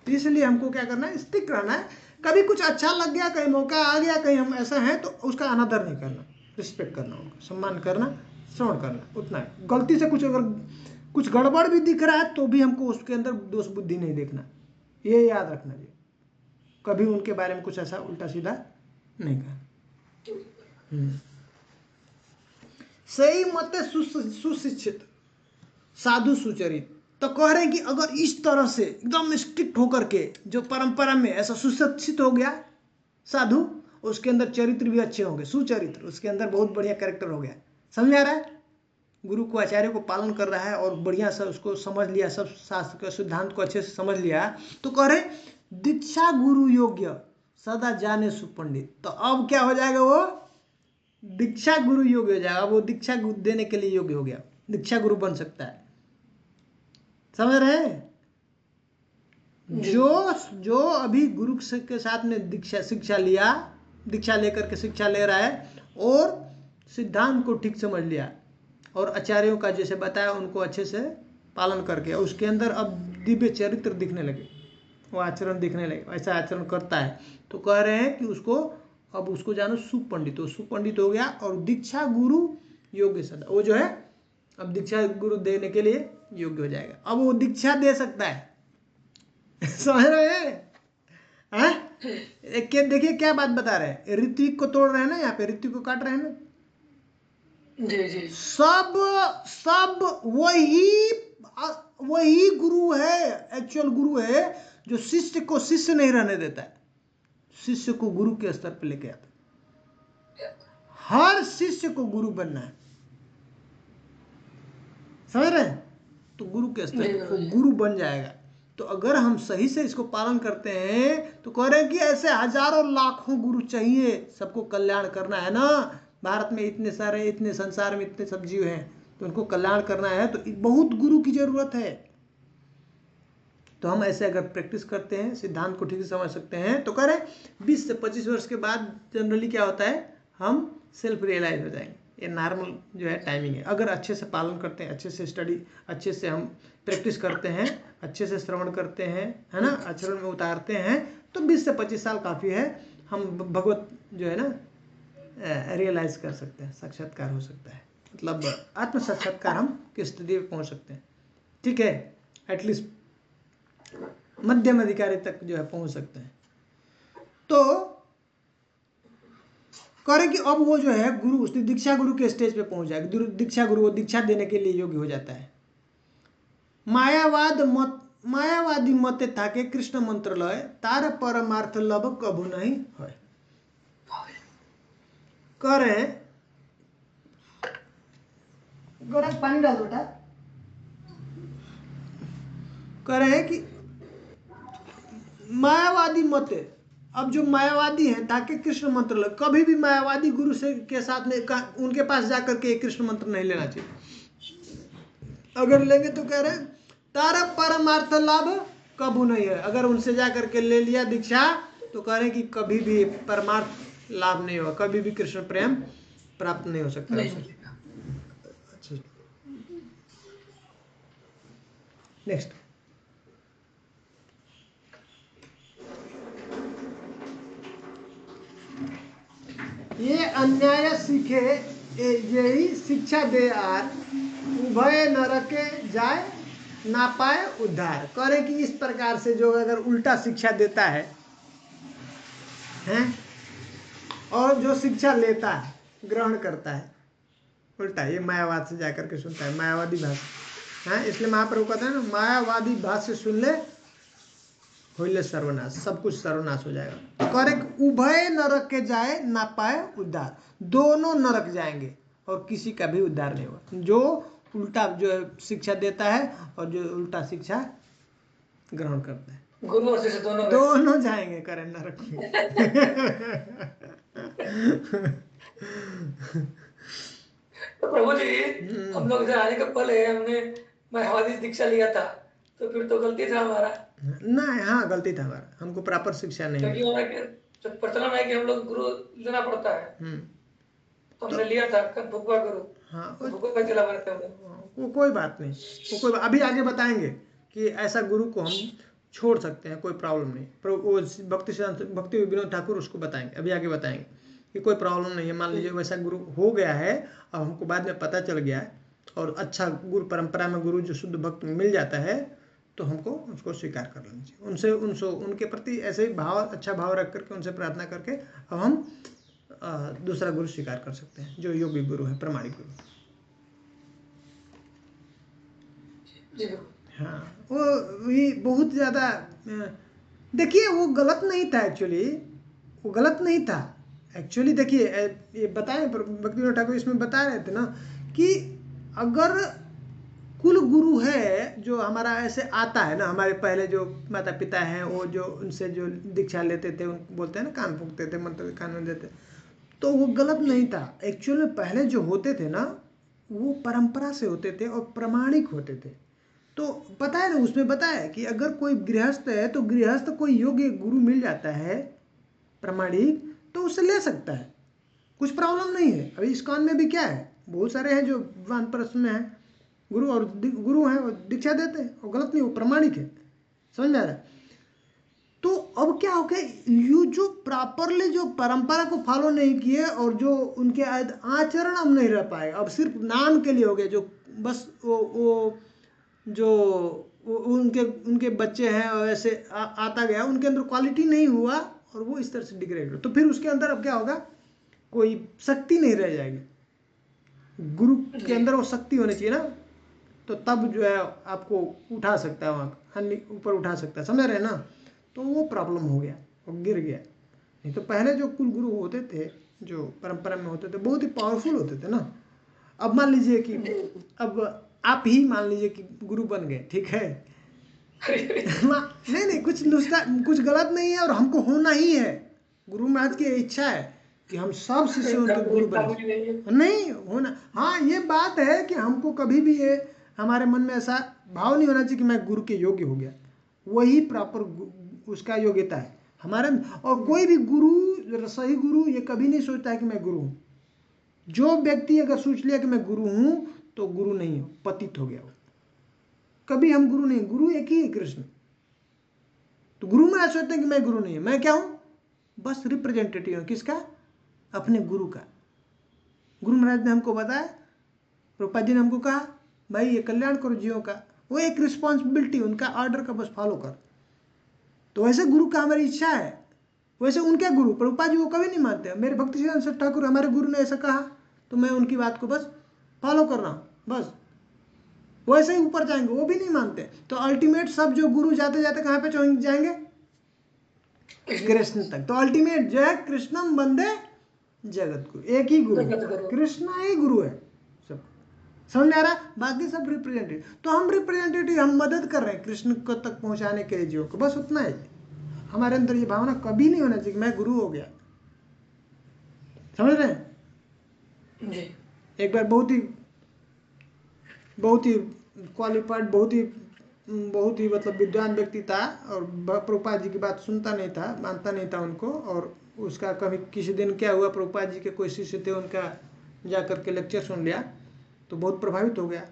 तो इसलिए हमको क्या करना है, स्टिक रहना है। कभी कुछ अच्छा लग गया, कहीं मौका आ गया, कहीं हम ऐसा है तो उसका अनादर नहीं करना, रिस्पेक्ट करना, उनका सम्मान करना, श्रवण करना, उतना है। गलती से कुछ अगर कुछ गड़बड़ भी दिख रहा है तो भी हमको उसके अंदर दोष बुद्धि नहीं देखना, ये याद रखना चाहिए। कभी उनके बारे में कुछ ऐसा उल्टा सीधा नहीं कहना। सही मत सुशिक्षित साधु सुचरित, तो कह रहे हैं कि अगर इस तरह से एकदम स्ट्रिक्ट होकर के जो परंपरा में ऐसा सुशिक्षित हो गया साधु, उसके अंदर चरित्र भी अच्छे होंगे, सुचरित्र, उसके अंदर बहुत बढ़िया कैरेक्टर हो गया। समझ आ रहा है? गुरु को आचार्य को पालन कर रहा है और बढ़िया सा उसको समझ लिया, सब शास्त्र के सिद्धांत को अच्छे से समझ लिया, तो कह रहे दीक्षा गुरु योग्य सदा जाने सुपंडित। तो अब क्या हो जाएगा, वो दीक्षा गुरु योग्य हो जाएगा, वो दीक्षा देने के लिए योग्य हो गया, दीक्षा गुरु बन सकता है। समझ रहे हैं? जो अभी गुरु के साथ में शिक्षा लिया, दीक्षा लेकर के शिक्षा ले रहा है और सिद्धांत को ठीक समझ लिया और आचार्यों का जैसे बताया उनको अच्छे से पालन करके, उसके अंदर अब दिव्य चरित्र दिखने लगे, वो आचरण दिखने लगे, ऐसा आचरण करता है, तो कह रहे हैं कि उसको अब उसको जानो सुपंडित, वो सुपंडित हो गया और दीक्षा गुरु योग्य सदा, वो जो है अब दीक्षा गुरु देने के लिए योग्य हो जाएगा। अब वो दीक्षा दे सकता है। समझ रहे हैं? देखिए क्या बात बता रहे हैं, ऋत्विक को तोड़ रहे हैं ना, यहाँ पे ऋत्विक को काट रहे हैं ना। जी सब वही गुरु है, एक्चुअल गुरु है, जो शिष्य को शिष्य नहीं रहने देता है, शिष्य को गुरु के स्तर पे लेके आता है। हर शिष्य को गुरु बनना है, समझ रहे हैं? तो गुरु के स्तर पे गुरु बन जाएगा। तो अगर हम सही से इसको पालन करते हैं तो कह रहे हैं कि ऐसे हजारों लाखों गुरु चाहिए, सबको कल्याण करना है ना। भारत में इतने सारे, इतने संसार में इतने सब जीव हैं, तो उनको कल्याण करना है, तो बहुत गुरु की जरूरत है। तो हम ऐसे अगर प्रैक्टिस करते हैं, सिद्धांत को ठीक से समझ सकते हैं, तो कह रहे हैं 20 से 25 वर्ष के बाद जनरली क्या होता है, हम सेल्फ रियलाइज हो जाएंगे। ये नॉर्मल जो है टाइमिंग है। अगर अच्छे से पालन करते हैं, अच्छे से स्टडी, अच्छे से हम प्रैक्टिस करते हैं, अच्छे से श्रवण करते हैं, है ना, आचरण में उतारते हैं, तो 20 से 25 साल काफ़ी है। हम भगवत जो है ना रियलाइज कर सकते हैं, साक्षात्कार हो सकता है, मतलब आत्म साक्षात्कार हम किस स्थिति में पहुंच सकते हैं। ठीक है, एटलीस्ट मध्यम अधिकारी तक जो है पहुंच सकते हैं। तो करें कि अब वो जो है गुरु, उसने दीक्षा गुरु के स्टेज पे पहुंच जाएगा। दीक्षा गुरु वो दीक्षा देने के लिए योग्य हो जाता है। मायावादी मते थाके कृष्ण मंत्र लय, तार परमार्थ लब कभू नहीं है। करे गरम पानी डाल बेटा। करे कि मायावादी मते, अब जो मायावादी हैं ताकि कृष्ण मंत्र ले, कभी भी मायावादी गुरु से के साथ में उनके पास जाकर के कृष्ण मंत्र नहीं लेना चाहिए। अगर लेंगे तो कह रहे तारा परमार्थ लाभ कबू नहीं है। अगर उनसे जाकर के ले लिया दीक्षा तो कह रहे कि कभी भी परमार्थ लाभ नहीं होगा, कभी भी कृष्ण प्रेम प्राप्त नहीं हो सकता। अच्छा, नेक्स्ट। ये अन्याय सीखे यही शिक्षा दे आर, उभय नरके जाए ना पाए उद्धार। करे कि इस प्रकार से जो अगर उल्टा शिक्षा देता है हैं, और जो शिक्षा लेता है, ग्रहण करता है उल्टा, ये मायावाद से जाकर के सुनता है, मायावादी भाषा है। इसलिए महाप्रभु कहते हैं ना, मायावादी भाष्य सुन ले होइले सर्वनाश, सब कुछ सर्वनाश हो जाएगा। करेक्ट, उभय नरक के जाए ना पाए उद्धार, दोनों नरक जाएंगे और किसी का भी उद्धार नहीं होगा। जो उल्टा जो शिक्षा देता है और जो उल्टा शिक्षा ग्रहण करता है, गुरु और शिष्य दोनों जाएंगे करें नरक में। तो प्रभु जी, हम लोग इधर आने के पहले हमने मायावादी दीक्षा लिया था, तो फिर तो गलती था हमारा। नहीं, हाँ गलती था हमारा, हमको प्रॉपर शिक्षा नहीं क्योंकि तो प्रचलन है कि हम लोग गुरु लेना पड़ता है, तो हमने लिया था भुगवा गुरु। हाँ तो भुगवा के लाभ रहते हैं। वो कोई बात नहीं, वो कोई अभी आगे बताएंगे कि ऐसा गुरु को हम छोड़ सकते हैं, कोई प्रॉब्लम नहीं। पर वो भक्ति विनोद ठाकुर उसको बताएंगे, अभी आगे बताएंगे कि कोई प्रॉब्लम नहीं है। मान लीजिए वैसा गुरु हो गया है और हमको बाद में पता चल गया है और अच्छा गुरु परंपरा में गुरु जो शुद्ध भक्त मिल जाता है तो हमको उसको स्वीकार कर लेना चाहिए। उनसे उनके प्रति ऐसे ही भाव, अच्छा भाव रख करके उनसे प्रार्थना करके अब हम दूसरा गुरु स्वीकार कर सकते हैं जो योगी गुरु है, प्रमाणिक गुरु। हाँ, वो ये बहुत ज़्यादा देखिए वो गलत नहीं था एक्चुअली, वो गलत नहीं था एक्चुअली। देखिए ये बताएं भक्ति विनोद ठाकुर इसमें बता रहे थे ना कि अगर कुल गुरु है जो हमारा ऐसे आता है ना, हमारे पहले जो माता पिता हैं वो जो उनसे जो दीक्षा लेते थे, उनको बोलते हैं ना कान फूकते थे, मंत्र कान में देते, तो वो गलत नहीं था एक्चुअली में। पहले जो होते थे ना वो परंपरा से होते थे और प्रमाणिक होते थे। तो पता है ना उसमें बताया कि अगर कोई गृहस्थ है तो गृहस्थ कोई योग्य गुरु मिल जाता है प्रमाणिक तो उससे ले सकता है, कुछ प्रॉब्लम नहीं है। अभी इस्कॉन में भी क्या है, बहुत सारे हैं जो वानप्रस्थ में है गुरु, और गुरु हैं और दीक्षा देते हैं और गलत नहीं, वो प्रमाणिक है, समझ में आ रहा है। तो अब क्या हो गया, यू जो प्रॉपरली जो परंपरा को फॉलो नहीं किए और जो उनके आचरण अब नहीं रह पाए, अब सिर्फ नाम के लिए हो गए, जो बस वो जो उनके बच्चे हैं और ऐसे आता गया, उनके अंदर क्वालिटी नहीं हुआ और वो इस तरह से डिग्रेड हो, तो फिर उसके अंदर अब क्या होगा, कोई शक्ति नहीं रह जाएगी। गुरु के अंदर वो शक्ति होनी चाहिए ना, तो तब जो है आपको उठा सकता है, वहाँ ऊपर उठा सकता है, समझ रहे ना। तो वो प्रॉब्लम हो गया, वो गिर गया। नहीं तो पहले जो कुल गुरु होते थे जो परंपरा में होते थे बहुत ही पावरफुल होते थे ना। अब मान लीजिए कि अब आप ही मान लीजिए कि गुरु बन गए, ठीक है नहीं कुछ गलत नहीं है और हमको होना ही है। गुरु महाराज की इच्छा है कि हम सब शिष्यों के गुरु बने, नहीं होना। हाँ ये बात है कि हमको कभी भी ये हमारे मन में ऐसा भाव नहीं होना चाहिए कि मैं गुरु के योग्य हो गया, वही प्रॉपर उसका योग्यता है हमारे। और कोई भी गुरु, सही गुरु ये कभी नहीं सोचता है कि मैं गुरु हूँ। जो व्यक्ति अगर सोच लिया कि मैं गुरु हूँ तो गुरु नहीं हो, पतित हो गया वो। कभी हम गुरु नहीं, गुरु एक ही है कृष्ण। तो गुरु महाराज सोचते हैं कि मैं गुरु नहीं, मैं क्या हूँ, बस रिप्रेजेंटेटिव हूँ किसका, अपने गुरु का। गुरु महाराज ने हमको बताया, प्रभुपाद जी ने हमको कहा भाई ये कल्याण करो जीवों का, वो एक रिस्पॉन्सिबिलिटी, उनका ऑर्डर का बस फॉलो कर। तो वैसे गुरु का हमारी इच्छा है, वैसे उनके गुरु प्रभुपाद जी वो कभी नहीं मानते। मेरे भक्ति सिद्धांत ठाकुर हमारे गुरु ने ऐसा कहा तो मैं उनकी बात को बस फॉलो कर रहा हूँ, बस वैसे ही ऊपर जाएंगे, वो भी नहीं मानते। तो अल्टीमेट सब जो गुरु जाते जाते कहाँ पे जाएंगे, कृष्ण तक। तो अल्टीमेट जो है कृष्णम वंदे जगत गुरु, एक ही गुरु, कृष्ण ही गुरु है सब, समझ में आ रहा। बाकी सब रिप्रेजेंटेटिव, तो हम रिप्रेजेंटेटिव, हम मदद कर रहे हैं कृष्ण को तक पहुंचाने के लिए जीवों को, बस उतना ही। हमारे अंदर ये भावना कभी नहीं होना चाहिए कि मैं गुरु हो गया, समझ रहे हैं। एक बार बहुत ही क्वालिफाइड, बहुत ही मतलब विद्वान व्यक्ति था और प्रभुपाद जी की बात सुनता नहीं था, मानता नहीं था उनको। और उसका कभी किसी दिन क्या हुआ, प्रभुपाद जी के कोई शिष्य थे, उनका जा करके लेक्चर सुन लिया तो बहुत प्रभावित हो गया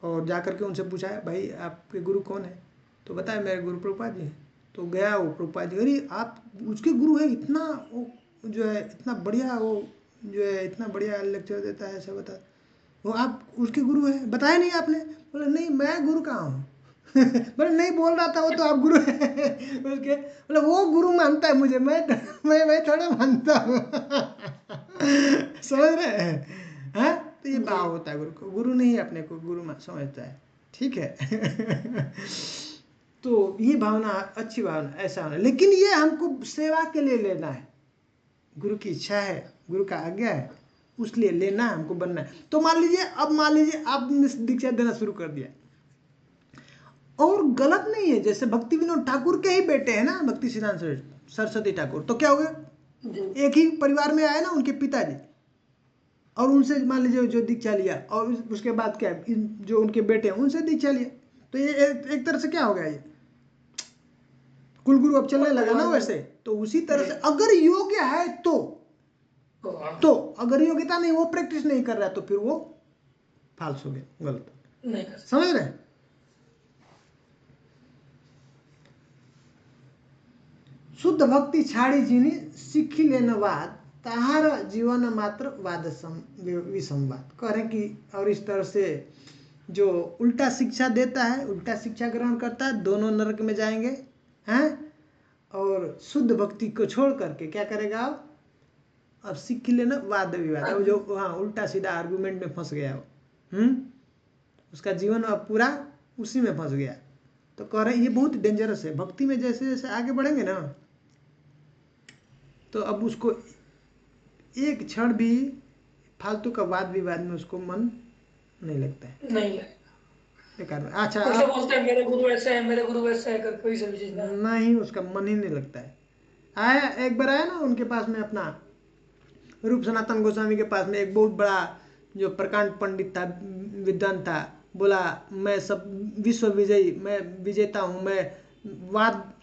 और जा करके उनसे पूछा भाई आपके गुरु कौन है, तो बताया मेरे गुरु प्रभुपाद जी। तो गया वो प्रभुपाद जी, अरे आप उसके गुरु है, इतना वो जो है इतना बढ़िया, वो जो है इतना बढ़िया लेक्चर देता है, ऐसा बता, वो आप उसके गुरु है, बताया नहीं आपने। बोले नहीं मैं गुरु कहाँ हूँ बोले नहीं बोल रहा था वो तो आप गुरु है उसके। बोले वो गुरु मानता है मुझे, मैं थोड़ा मानता हूँ समझ रहे हैं। हाँ तो ये भाव होता है गुरु को, गुरु नहीं अपने को गुरु समझता है, ठीक है तो ये भावना अच्छी भावना, ऐसा होना। लेकिन ये हमको सेवा के लिए लेना है, गुरु की इच्छा है, गुरु का आज्ञा है, उसलिए लेना है, हमको बनना है। तो मान लीजिए आपने दीक्षा देना शुरू कर दिया और गलत नहीं है, जैसे भक्ति विनोद ठाकुर के ही बेटे हैं ना, भक्ति सिद्धांत सरस्वती ठाकुर, तो क्या हो गया, एक ही परिवार में आए ना उनके पिताजी, और उनसे मान लीजिए जो दीक्षा लिया और उसके बाद क्या जो उनके बेटे हैं उनसे दीक्षा लिया, तो ये एक तरह से क्या हो गया, ये कुलगुरु अब चलने लगा ना वैसे, तो उसी तरह से अगर योग्य है तो अगर योग्यता नहीं, वो प्रैक्टिस नहीं कर रहा, तो फिर वो फाल्स हो गया, गलत, नहीं कर सकते। समझ रहे? शुद्ध भक्ति छाड़ी जिनी सीखी लेना बाद ताहार जीवन मात्र वाद विसंवाद कह रहे कि, और इस तरह से जो उल्टा शिक्षा देता है, उल्टा शिक्षा ग्रहण करता है, दोनों नरक में जाएंगे हैं। और शुद्ध भक्ति को छोड़ करके क्या करेगा आप? अब सीख लेना वाद विवाद, अब जो हाँ उल्टा सीधा आर्गुमेंट में फंस गया वो, उसका जीवन अब पूरा उसी में फंस गया। तो कह रहे ये बहुत डेंजरस है। भक्ति में जैसे जैसे आगे बढ़ेंगे ना, तो अब उसको एक क्षण भी फालतू का वाद विवाद में उसको मन नहीं लगता है, नहीं लगेगा। बेकार में। अच्छा कुछ लोग बोलते हैं मेरे गुरु ऐसे हैं, मेरे गुरु वैसे हैं, कोई सा भी चीज ना, नहीं, उसका मन ही नहीं लगता है। आया एक बार आया ना उनके पास में, अपना रूप सनातन गोस्वामी के पास में एक बहुत बड़ा जो प्रकांड पंडित था, विद्वान था, बोला मैं सब विश्व विजयी, मैं विजेता हूँ, मैं वाद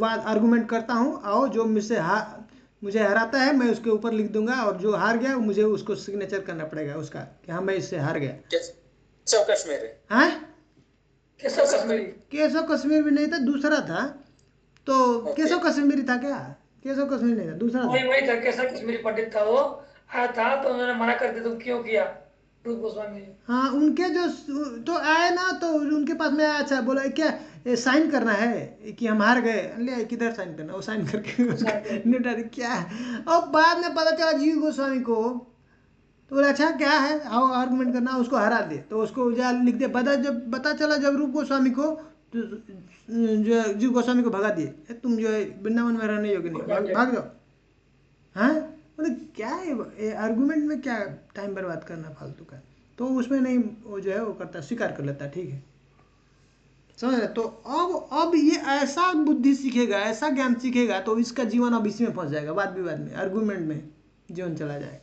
आर्गुमेंट करता हूँ, आओ जो मुझे हराता है मैं उसके ऊपर लिख दूंगा, और जो हार गया मुझे उसको सिग्नेचर करना पड़ेगा उसका कि हाँ मैं इससे हार गया। केशव कश्मीरी, हाँ केशव कश्मीरी, केशव कश्मीर भी नहीं था, दूसरा था। तो केशव कश्मीरी था क्या? केशव कश्मीरी नहीं था, दूसरा था। वही था, केशव कश्मीरी पंडित था, वो आया था तो उन्होंने मना कर दिया, तुम क्यों किया रूप गोस्वामी ने। हाँ उनके जो तो आए ना, तो उनके पास में आया, अच्छा बोला क्या साइन करना है कि हम हार गए, ले किधर साइन करना, वो साइन करके निपटा दी क्या है। और बाद में पता चला जीव गोस्वामी को, तो बोला अच्छा क्या है, आओ आर्गुमेंट करना, उसको हरा दे, तो उसको जा लिख दे। जब पता चला जब रूप गोस्वामी को, तो जो जीव गोस्वामी को भगा दिए, तुम जो है वृंदावन में रहने योग्य नहीं, भाग जाओ। हाँ मतलब क्या है आर्गुमेंट में, क्या टाइम बर्बाद करना फालतू का। तो उसमें नहीं, वो जो है वो करता, स्वीकार कर लेता, ठीक है, समझ रहे? तो अब ये ऐसा बुद्धि सीखेगा, ऐसा ज्ञान सीखेगा, तो इसका जीवन अब इसी में फंस जाएगा, वाद विवाद में, आर्गुमेंट में जीवन चला जाएगा।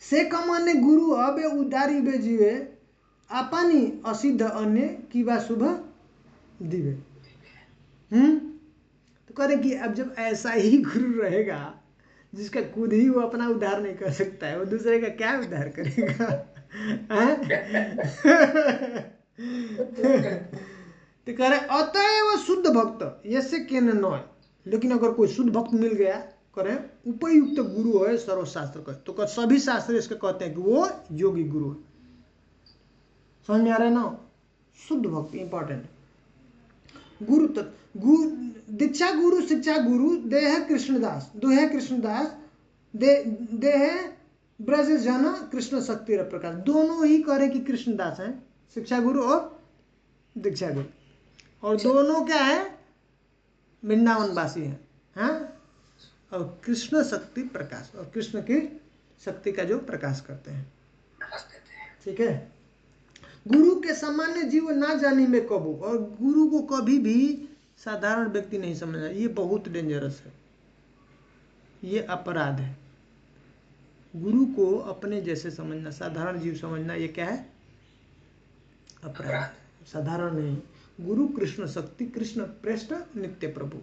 से कमाने गुरु अबे उदारी बे जीवे, अपनी असिद्ध अन्य की बा शुभ दिवे। तो करें कि अब जब ऐसा ही गुरु रहेगा जिसका खुद ही वो अपना उद्धार नहीं कर सकता है, वो दूसरे का क्या उद्धार करेगा? तो कह रहे अतएव शुद्ध भक्त यसे के नय। लेकिन अगर कोई शुद्ध भक्त मिल गया, करें उपयुक्त गुरु है सर्वशास्त्र का, तो सभी शास्त्र इसका कहते हैं कि वो योगी गुरु है। समझ में आ रहा है ना? शुद्ध भक्त इंपॉर्टेंट। दीक्षा गुरु शिक्षा गुरु देह कृष्णदास, दोहे कृष्णदास, देह ब्रज जन कृष्ण शक्ति प्रकाश। दोनों ही करे कि कृष्णदास हैं, शिक्षा गुरु और दीक्षा गुरु, और दोनों क्या है? वृंदावन वासी हैं, हाँ? और कृष्ण शक्ति प्रकाश, और कृष्ण की शक्ति का जो प्रकाश करते हैं, ठीक है। गुरु के सामान्य जीव ना जानी में कबू, और गुरु को कभी भी साधारण व्यक्ति नहीं समझना, ये बहुत डेंजरस है, ये अपराध है। गुरु को अपने जैसे समझना, साधारण जीव समझना, ये क्या है? अपराध। साधारण नहीं, गुरु कृष्ण शक्ति, कृष्ण प्रेष्ठ नित्य प्रभु।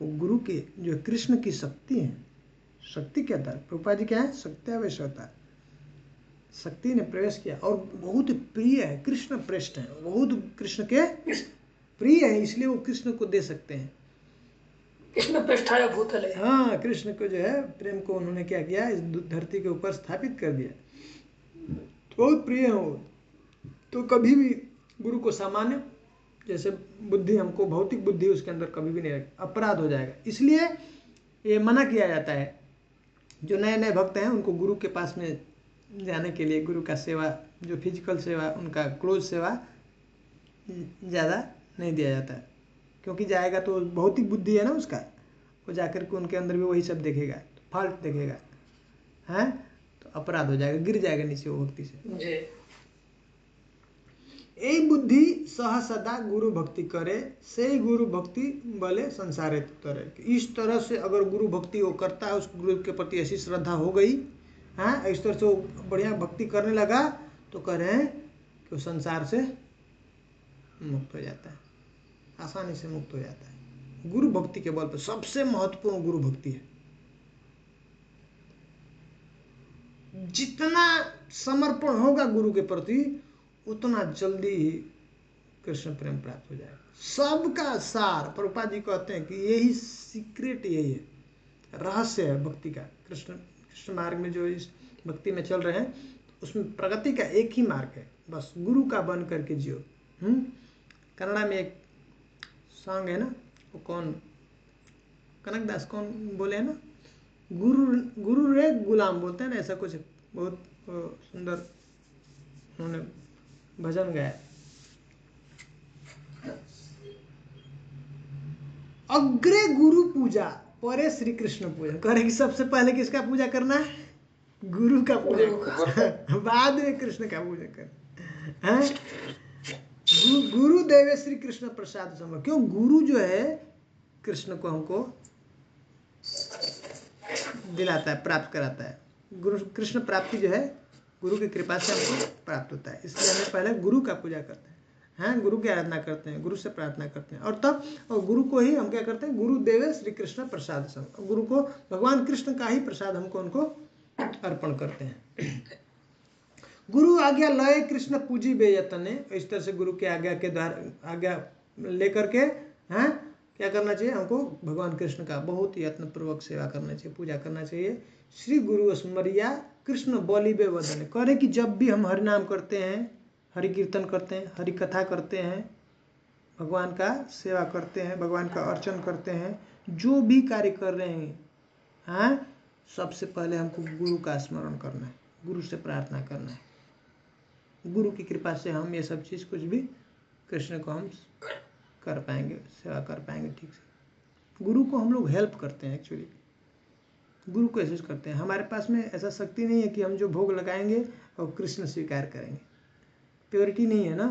वो गुरु के जो कृष्ण की शक्ति है, शक्ति के आधार प्रभुपाद जी क्या है? सत्यावेश होता है, शक्ति ने प्रवेश किया और बहुत प्रिय है, कृष्ण प्रेष्ठ है, बहुत कृष्ण के प्रिय है, इसलिए वो कृष्ण को दे सकते हैं। कृष्ण पृष्ठाय भूतले, हाँ, कृष्ण को जो है प्रेम को उन्होंने क्या किया? इस धरती के ऊपर स्थापित कर दिया, बहुत प्रिय हो। तो कभी भी गुरु को सामान्य जैसे बुद्धि, हमको भौतिक बुद्धि उसके अंदर कभी भी नहीं रखे, अपराध हो जाएगा। इसलिए ये मना किया जाता है, जो नए नए भक्त हैं उनको गुरु के पास में जाने के लिए, गुरु का सेवा, जो फिजिकल सेवा, उनका क्लोज सेवा ज़्यादा नहीं दिया जाता है, क्योंकि जाएगा तो भौतिक बुद्धि है ना उसका, वो जाकर के उनके अंदर भी वही सब देखेगा, फॉल्ट देखेगा, हैं? तो अपराध हो जाएगा, गिर जाएगा नीचे वो भक्ति से। यही बुद्धि सह सदा गुरु भक्ति करे, से गुरु भक्ति बले संसारे तरे। इस तरह से अगर गुरु भक्ति वो करता है, उस गुरु के प्रति ऐसी श्रद्धा हो गई, हाँ, इस तरह से वो बढ़िया भक्ति करने लगा, तो कह रहे हैं कि वो संसार से मुक्त हो जाता है। आसानी से मुक्त हो जाता है। गुरु भक्ति के बल पर सबसे महत्वपूर्ण गुरु भक्ति है। जितना समर्पण होगा गुरु के प्रति उतना जल्दी ही कृष्ण प्रेम प्राप्त हो जाएगा। सबका सार प्रभुपाद जी कहते हैं कि यही सीक्रेट, यही है, रहस्य है भक्ति का। कृष्ण मार्ग में जो इस भक्ति में चल रहे हैं उसमें प्रगति का एक ही मार्ग है, बस गुरु का बन करके जियो। कन्नड़ा में एक सॉन्ग है ना, वो कौन, कनकदास कौन बोले है ना, गुरु रे गुलाम बोलते हैं ना, ऐसा कुछ बहुत सुंदर उन्होंने भजन गाया। अग्रे गुरु पूजा परे श्री कृष्ण पूजन। कह रहे कि सबसे पहले किसका पूजा करना है? गुरु का पूजा, बाद में कृष्ण का पूजा करना है। गुरु देवे श्री कृष्ण प्रसाद समर्थ। क्यों? गुरु जो है कृष्ण को हमको दिलाता है, प्राप्त कराता है। गुरु कृष्ण प्राप्ति जो है गुरु की कृपा से हमको प्राप्त होता है। इसलिए हमें पहले गुरु का पूजा करते हैं, गुरु की आराधना करते हैं, गुरु से प्रार्थना करते हैं, और तब गुरु को ही हम क्या करते हैं? गुरु देवे श्री कृष्ण प्रसाद समर्थ। गुरु को भगवान कृष्ण का ही प्रसाद हमको उनको अर्पण करते हैं। गुरु आज्ञा लय कृष्ण पूजी बेयतने। इस तरह से गुरु की आज्ञा के द्वारा, आज्ञा लेकर के क्या करना चाहिए? हमको भगवान कृष्ण का बहुत यत्न पूर्वक सेवा करना चाहिए, पूजा करना चाहिए। श्री गुरु स्मरिया कृष्ण बलिबे वदने। करे कि जब भी हम हरि नाम करते हैं, हरि कीर्तन करते हैं, हरि कथा करते हैं, भगवान का सेवा करते हैं, भगवान का अर्चन करते हैं, जो भी कार्य कर रहे हैं, सबसे पहले हमको गुरु का स्मरण करना है, गुरु से प्रार्थना करना है। गुरु की कृपा से हम ये सब चीज़ कुछ भी कृष्ण को हम कर पाएंगे, सेवा कर पाएंगे ठीक से। गुरु को हम लोग हेल्प करते हैं, एक्चुअली गुरु को ऐसे करते हैं। हमारे पास में ऐसा शक्ति नहीं है कि हम जो भोग लगाएंगे और कृष्ण स्वीकार करेंगे, प्योरिटी नहीं है ना।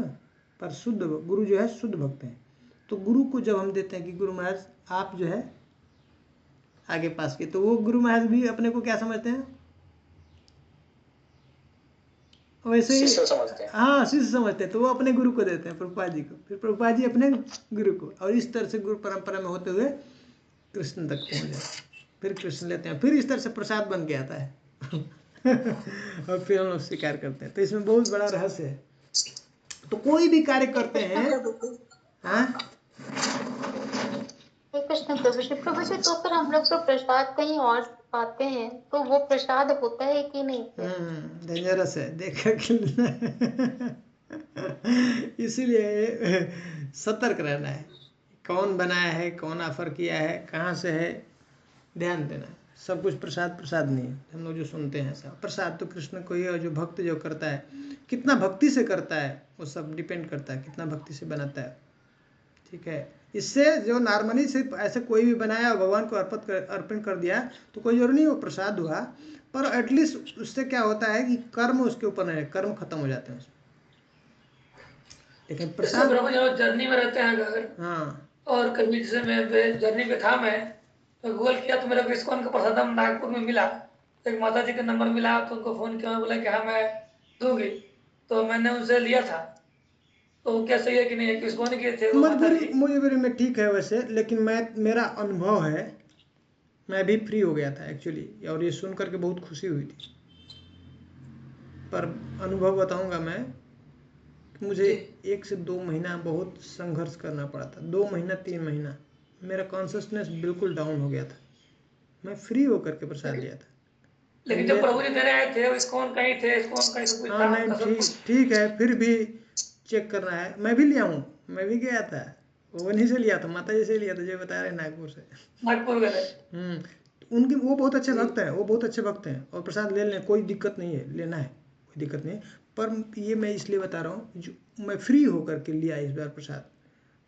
पर शुद्ध गुरु जो है शुद्ध भक्त हैं, तो गुरु को जब हम देते हैं कि गुरु महाराज आप जो है आगे पास के, तो वो गुरु महाराज भी अपने को क्या समझते हैं? वैसे ही शिष्य समझते हैं। तो वो अपने गुरु को देते हैं, प्रभुपाद जी को, फिर प्रभुपाद जी अपने गुरु को, और इस तरह से गुरु परंपरा में होते हुए कृष्ण तक पहुंच जाए। फिर कृष्ण लेते हैं, फिर इस तरह से प्रसाद बन के आता है और फिर हम लोग स्वीकार करते हैं। तो इसमें बहुत बड़ा रहस्य है। तो कोई भी कार्य करते हैं, कृष्ण प्रभु जी, तो फिर हम लोग तो प्रसाद कहीं और पाते हैं, तो वो प्रसाद होता है कि नहीं? डेंजरस है, देखा कि इसीलिए सतर्क रहना है। कौन बनाया है, कौन ऑफर किया है, कहाँ से है, ध्यान देना। सब कुछ प्रसाद नहीं है। हम लोग जो सुनते हैं सब प्रसाद तो कृष्ण को ही, और जो भक्त जो करता है कितना भक्ति से करता है वो सब डिपेंड करता है, कितना भक्ति से बनाता है। ठीक है, इससे जो नॉर्मली से ऐसे कोई भी बनाया और भगवान को अर्पण कर दिया तो कोई जरूरी नहीं वो प्रसाद हुआ, पर एटलीस्ट उससे क्या होता है कि कर्म उसके ऊपर नहीं, कर्म खत्म हो जाते हैं उसमें। लेकिन प्रसाद जर्नी में रहते हैं अगर, और कभी जैसे मैं जर्नी पे था, मैं तो गूगल किया तो मेरे को इस्कॉन का प्रसाद नागपुर में मिला। एक माता जी का नंबर मिला, तो उनको फोन किया, बोला कि हाँ मैं दूंगी, तो मैंने उनसे लिया था। तो क्या सही है कि नहीं? इस्कॉन के थे मुझे में ठीक है वैसे, लेकिन मेरा अनुभव है, मैं भी फ्री हो गया था एक्चुअली, और ये सुन करके बहुत खुशी हुई थी। पर अनुभव बताऊंगा मैं, मुझे 1 से 2 महीना बहुत संघर्ष करना पड़ा था। 2 महीना 3 महीना मेरा कॉन्शियसनेस बिल्कुल डाउन हो गया था। मैं फ्री होकर के प्रसाद लिया था। लेकिन जब प्रभु जी देने आए थे, इस्कॉन कहीं थे, इस्कॉन कहीं सब कुछ था। नहीं, ठीक है, फिर भी चेक करना है। मैं भी लिया हूँ, मैं भी गया था, वो नहीं से लिया था, माता जी से लिया था, जो बता रहे नागपुर से। नागपुर गए। उनके वो बहुत अच्छे भक्त हैं, वो बहुत अच्छे भक्त हैं, और प्रसाद ले लें, कोई दिक्कत नहीं है, लेना है, कोई दिक्कत नहीं है। पर ये मैं इसलिए बता रहा हूँ, जो मैं फ्री होकर के लिया इस बार प्रसाद।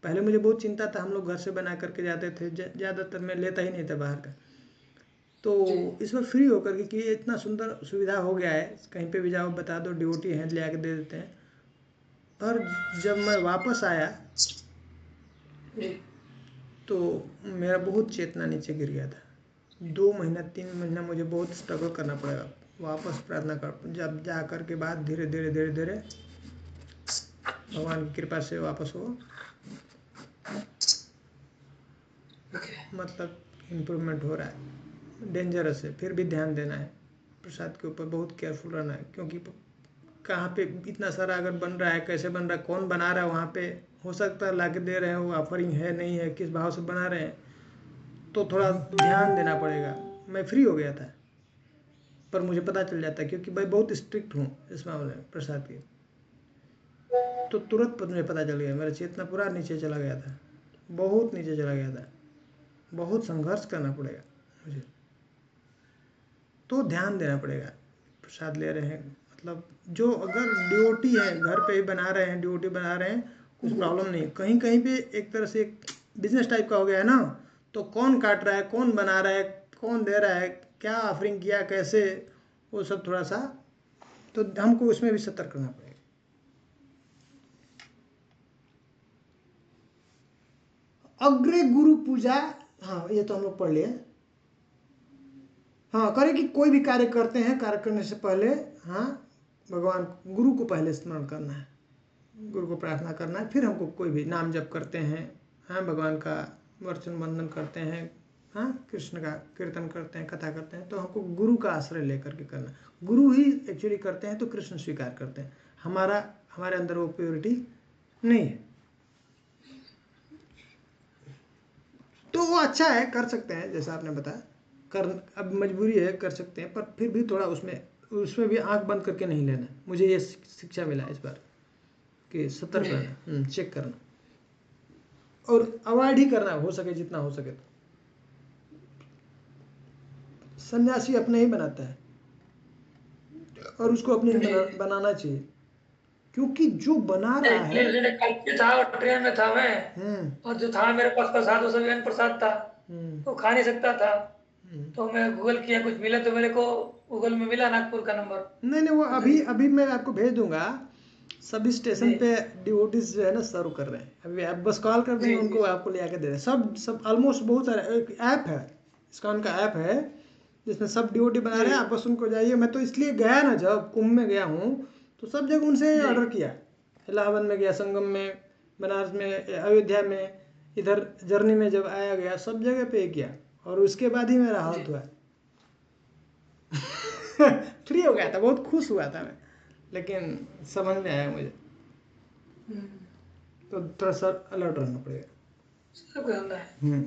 पहले मुझे बहुत चिंता था, हम लोग घर से बना करके जाते थे, ज़्यादातर मैं लेता ही नहीं था बाहर का। तो इस बार फ्री होकर के, कि इतना सुंदर सुविधा हो गया है, कहीं पे भी जाओ बता दो, डिवोटी हैं, ले आके दे देते हैं। और जब मैं वापस आया तो मेरा बहुत चेतना नीचे गिर गया था। 2 महीना 3 महीना मुझे बहुत स्ट्रगल करना पड़ेगा वापस प्रार्थना कर, जब जा कर के बाद धीरे धीरे भगवान की कृपा से वापस हो। ओके। मतलब इम्प्रूवमेंट हो रहा है, डेंजरस है, फिर भी ध्यान देना है प्रसाद के ऊपर, बहुत केयरफुल रहना है, क्योंकि कहाँ पे इतना सारा अगर बन रहा है, कैसे बन रहा है, कौन बना रहा है वहाँ पे, हो सकता है ला के दे रहे हैं वो ऑफरिंग है नहीं है, किस भाव से बना रहे हैं, तो थोड़ा ध्यान देना पड़ेगा। मैं फ्री हो गया था पर मुझे पता चल जाता है, क्योंकि भाई बहुत स्ट्रिक्ट हूँ इस मामले में प्रसाद की, तो तुरंत मुझे पता चल गया, मेरा चेतना पूरा नीचे चला गया था, बहुत नीचे चला गया था, बहुत संघर्ष करना पड़ेगा मुझे, तो ध्यान देना पड़ेगा। प्रसाद ले रहे हैं मतलब जो अगर ड्यूटी है, घर पे ही बना रहे हैं, ड्यूटी बना रहे हैं, कुछ प्रॉब्लम नहीं, कहीं कहीं पे एक तरह से एक बिजनेस टाइप का हो गया है ना, तो कौन काट रहा है, कौन बना रहा है, कौन दे रहा है, क्या ऑफरिंग किया, कैसे, वो सब थोड़ा सा, तो हमको उसमें भी सतर्क करना पड़ेगा। अग्रे गुरु पूजा, हाँ ये तो हम लोग पढ़ लिए। हाँ, करें कि कोई भी कार्य करते हैं, कार्य करने से पहले हाँ भगवान गुरु को पहले स्मरण करना है, गुरु को प्रार्थना करना है, फिर हमको कोई भी नाम जप करते हैं, हाँ भगवान का वर्चन वंदन करते हैं, हाँ कृष्ण का कीर्तन करते हैं, कथा करते हैं, तो हमको गुरु का आश्रय लेकर के करना। गुरु ही एक्चुअली करते हैं तो कृष्ण स्वीकार करते हैं, हमारे अंदर वो प्योरिटी नहीं है, तो वो अच्छा है, कर सकते हैं जैसा आपने बताया, कर अब मजबूरी है, कर सकते हैं, पर फिर भी थोड़ा उसमें भी आंख बंद करके नहीं लेना। मुझे ये शिक्षा मिला इस बार कि सतर्क रहना, चेक करना और अवॉइड ही करना, हो सके जितना हो सके। तो सन्यासी अपने ही बनाता है और उसको अपने ही बनाना चाहिए, क्योंकि जो बना रहा है, कल के था और ट्रेन में था मैं, और जो था मेरे पास प्रसाद वो सभी प्रसाद था, तो खा नहीं सकता था, तो मैं गूगल किया, कुछ मिला तो मेरे को गूगल में मिला नागपुर का नंबर। नहीं वो अभी मैं आपको भेज दूंगा, सभी स्टेशन पे डिवोटीज जो है ना सर्व कर रहे हैं, अभी आप बस कॉल कर देंगे उनको, आपको ले आके दे रहे हैं, सब ऑलमोस्ट बहुत सारे, एक ऐप है इस्कॉन का ऐप है जिसमें सब डिवोटी बना रहे हैं, आप बस उनको जाइए। मैं तो इसलिए गया ना, जब कुंभ में गया हूँ तो सब जगह उनसे ऑर्डर किया, इलाहाबाद में गया, संगम में, बनारस में, अयोध्या में, इधर जर्नी में जब आया गया, सब जगह पे किया, और उसके बाद ही मेरा हाथ हुआ फ्री हो गया था, बहुत खुश हुआ था मैं, लेकिन समझ में आया मुझे, तो थोड़ा सा अलर्ट रहना पड़ेगा,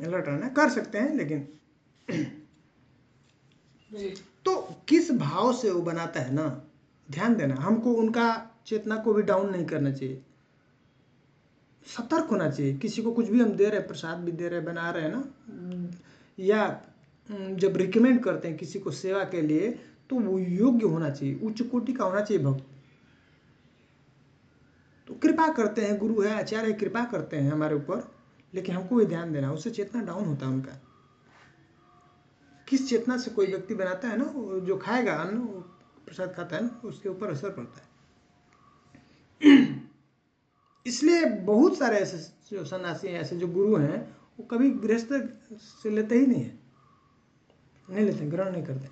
अलर्ट रहना, कर सकते हैं लेकिन तो किस भाव से वो बनाता है ना, ध्यान देना, हमको उनका चेतना को भी डाउन नहीं करना चाहिए, सतर्क होना चाहिए। किसी को कुछ भी हम दे रहे हैं, प्रसाद भी दे रहे हैं, बना रहे हैं ना, या जब रिकमेंड करते हैं किसी को सेवा के लिए, तो वो योग्य होना चाहिए, उच्च कोटि का होना चाहिए भक्त, तो कृपा करते हैं, गुरु है, आचार्य है, कृपा करते हैं हमारे ऊपर, लेकिन हमको भी ध्यान देना, उससे चेतना डाउन होता है उनका। किस चेतना से कोई व्यक्ति बनाता है ना, जो खाएगा अन्न, वो प्रसाद खाता है ना, उसके ऊपर असर पड़ता है। इसलिए बहुत सारे ऐसे जो सन्यासी हैं, ऐसे जो गुरु हैं, वो कभी गृहस्थ से लेते ही नहीं है, नहीं लेते, ग्रहण नहीं करते।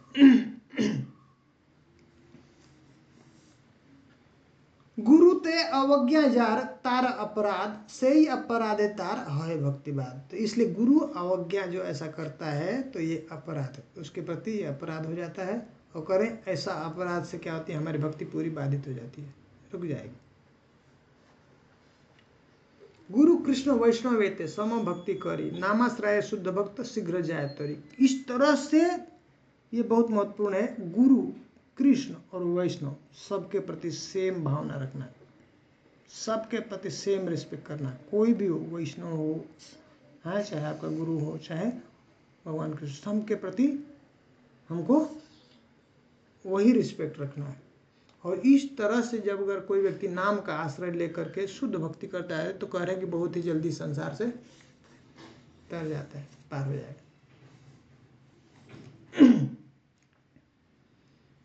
गुरु ते अवज्ञा जार तार अपराध से ही अपराधे तार है भक्तिवाद, तो इसलिए गुरु अवज्ञा जो ऐसा करता है तो ये अपराध, उसके प्रति ये अपराध हो जाता है, और करें ऐसा अपराध से क्या होती है, हमारी भक्ति पूरी बाधित हो जाती है, रुक जाएगी। गुरु कृष्ण वैष्णव वेते सम भक्ति करी, नामाश्रय शुद्ध भक्त शीघ्र जाय तरी। इस तरह से ये बहुत महत्वपूर्ण है, गुरु कृष्ण और वैष्णव सबके प्रति सेम भावना रखना, सबके प्रति सेम रिस्पेक्ट करना, कोई भी हो, वैष्णव हो, हाँ चाहे आपका गुरु हो, चाहे भगवान कृष्ण, सबके प्रति हमको वही रिस्पेक्ट रखना है। और इस तरह से जब अगर कोई व्यक्ति नाम का आश्रय लेकर के शुद्ध भक्ति करता है, तो कह रहे हैं कि बहुत ही जल्दी संसार से तर जाता है, पार हो जाएगा।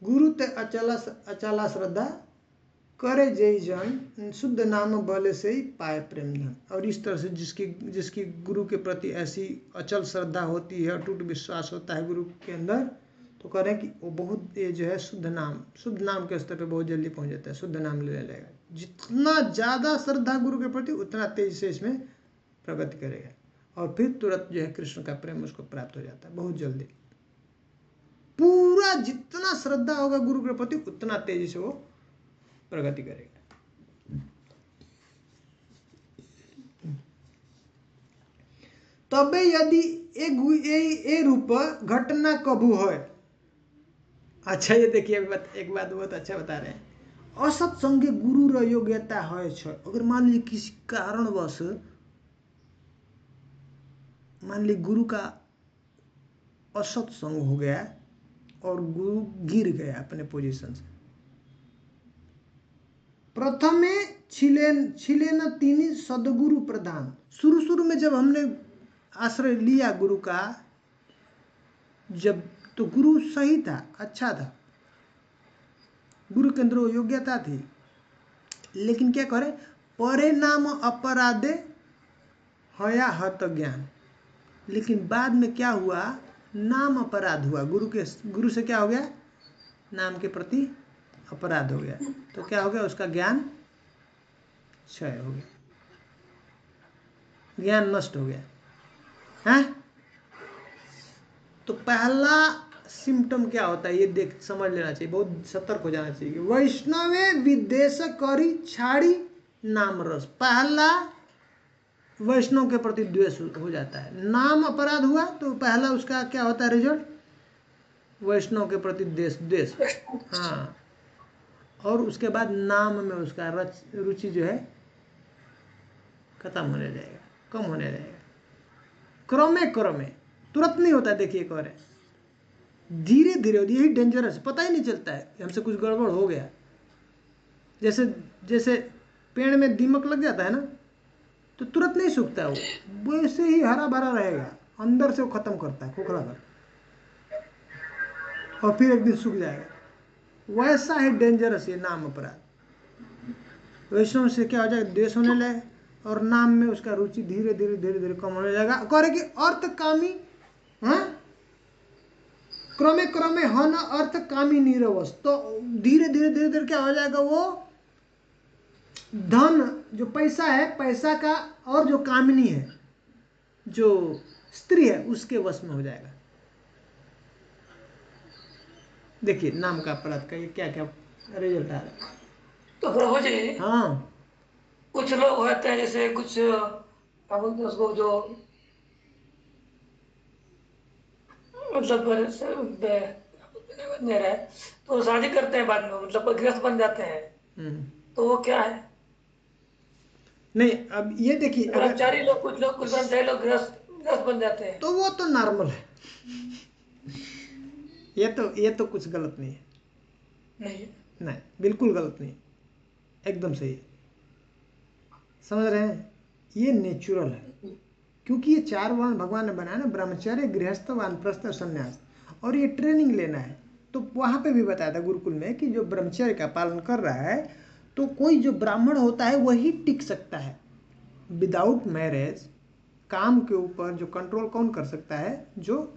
गुरु ते अचला श्रद्धा करे जय जन, शुद्ध नाम बल से ही पाए प्रेम धन। और इस तरह से जिसकी गुरु के प्रति ऐसी अचल श्रद्धा होती है, अटूट विश्वास होता है गुरु के अंदर, तो कह रहे हैं कि वो बहुत, ये जो है शुद्ध नाम के स्तर पे बहुत जल्दी पहुंच जाता है, शुद्ध नाम लेने लगेगा। जितना ज़्यादा श्रद्धा गुरु के प्रति, उतना तेज से इसमें प्रगति करेगा। और फिर तुरंत जो है कृष्ण का प्रेम उसको प्राप्त हो जाता है बहुत जल्दी। पूरा जितना श्रद्धा होगा गुरु के प्रति उतना तेजी से वो प्रगति करेगा। तबे यदि ए रूप घटना कबू है। अच्छा ये देखिए एक बात बहुत अच्छा बता रहे हैं। असत्संगे गुरु र योग्यता है छ। अगर मान लीजिए किसी कारणवश मान लीजिए गुरु का असत्संग हो गया और गुरु गिर गया अपने पोजीशन से। प्रथमे छिलेन तीन सदगुरु प्रदान। शुरू में जब हमने आश्रय लिया गुरु का, जब तो गुरु सही था, अच्छा था, गुरु के अंदर योग्यता थी, लेकिन क्या करे, परिणाम अपराधे हया हत ज्ञान। लेकिन बाद में क्या हुआ, नाम अपराध हुआ। गुरु से क्या हो गया, नाम के प्रति अपराध हो गया। तो क्या हो गया, उसका ज्ञान क्षय हो गया, ज्ञान नष्ट हो गया है। तो पहला सिम्टम क्या होता है ये समझ लेना चाहिए, बहुत सतर्क हो जाना चाहिए। वैष्णवे विदेश करी छाड़ी नाम रस। पहला वैष्णव के प्रति द्वेष हो जाता है। नाम अपराध हुआ तो पहला उसका क्या होता है रिजल्ट, वैष्णव के प्रति द्वेष। हाँ, और उसके बाद नाम में उसका रुचि जो है खत्म होने जाएगा, कम होने जाएगा। क्रमे तुरंत नहीं होता है। देखिए कह रहे धीरे धीरे, यही डेंजरस है, पता ही नहीं चलता है कि हमसे कुछ गड़बड़ हो गया। जैसे पेड़ में दीमक लग जाता है ना, तो तुरंत नहीं सूखता है वो, वैसे ही हरा भरा रहेगा, अंदर से वो खत्म करता है, खोखला करता है, और फिर एक दिन सूख जाएगा। वैसा ही डेंजरस ये नाम अपराध। वैष्णव से क्या हो जाएगा, द्वेष होने लगे, और नाम में उसका रुचि धीरे धीरे कम होने लगेगा। करे कि अर्थकामी, क्रमे हन अर्थकामी निरवस। तो धीरे धीरे क्या हो जाएगा, वो धन जो पैसा है, पैसा का, और जो कामिनी है, जो स्त्री है, उसके वश में हो जाएगा। देखिए नाम का अपराध का ये क्या क्या रिजल्ट आ रहा है। तो प्रभु जी, हाँ, कुछ लोग होते हैं जैसे कुछ क्या बोलते हैं उसको, जो मतलब नहीं रहे तो शादी करते हैं बाद में, मतलब गृहस्थ बन जाते हैं। तो वो क्या है, नहीं अब ये देखिए, ब्रह्मचारी लोग, कुछ ब्रह्मचारी लोग गृहस्थ बन जाते हैं, तो वो तो नॉर्मल है। ये तो कुछ गलत नहीं है। नहीं, बिल्कुल गलत नहीं, एकदम सही है। समझ रहे हैं, ये नेचुरल है, क्योंकि ये 4 वर्ण भगवान ने बनाया ना, ब्रह्मचर्य, गृहस्थ, वानप्रस्थ और संन्यास, और ये ट्रेनिंग लेना है। तो वहां पे भी बताया था गुरुकुल में कि जो ब्रह्मचर्य का पालन कर रहा है, तो कोई जो ब्राह्मण होता है वही टिक सकता है। विदाउट मैरिज काम के ऊपर जो कंट्रोल कौन कर सकता है, जो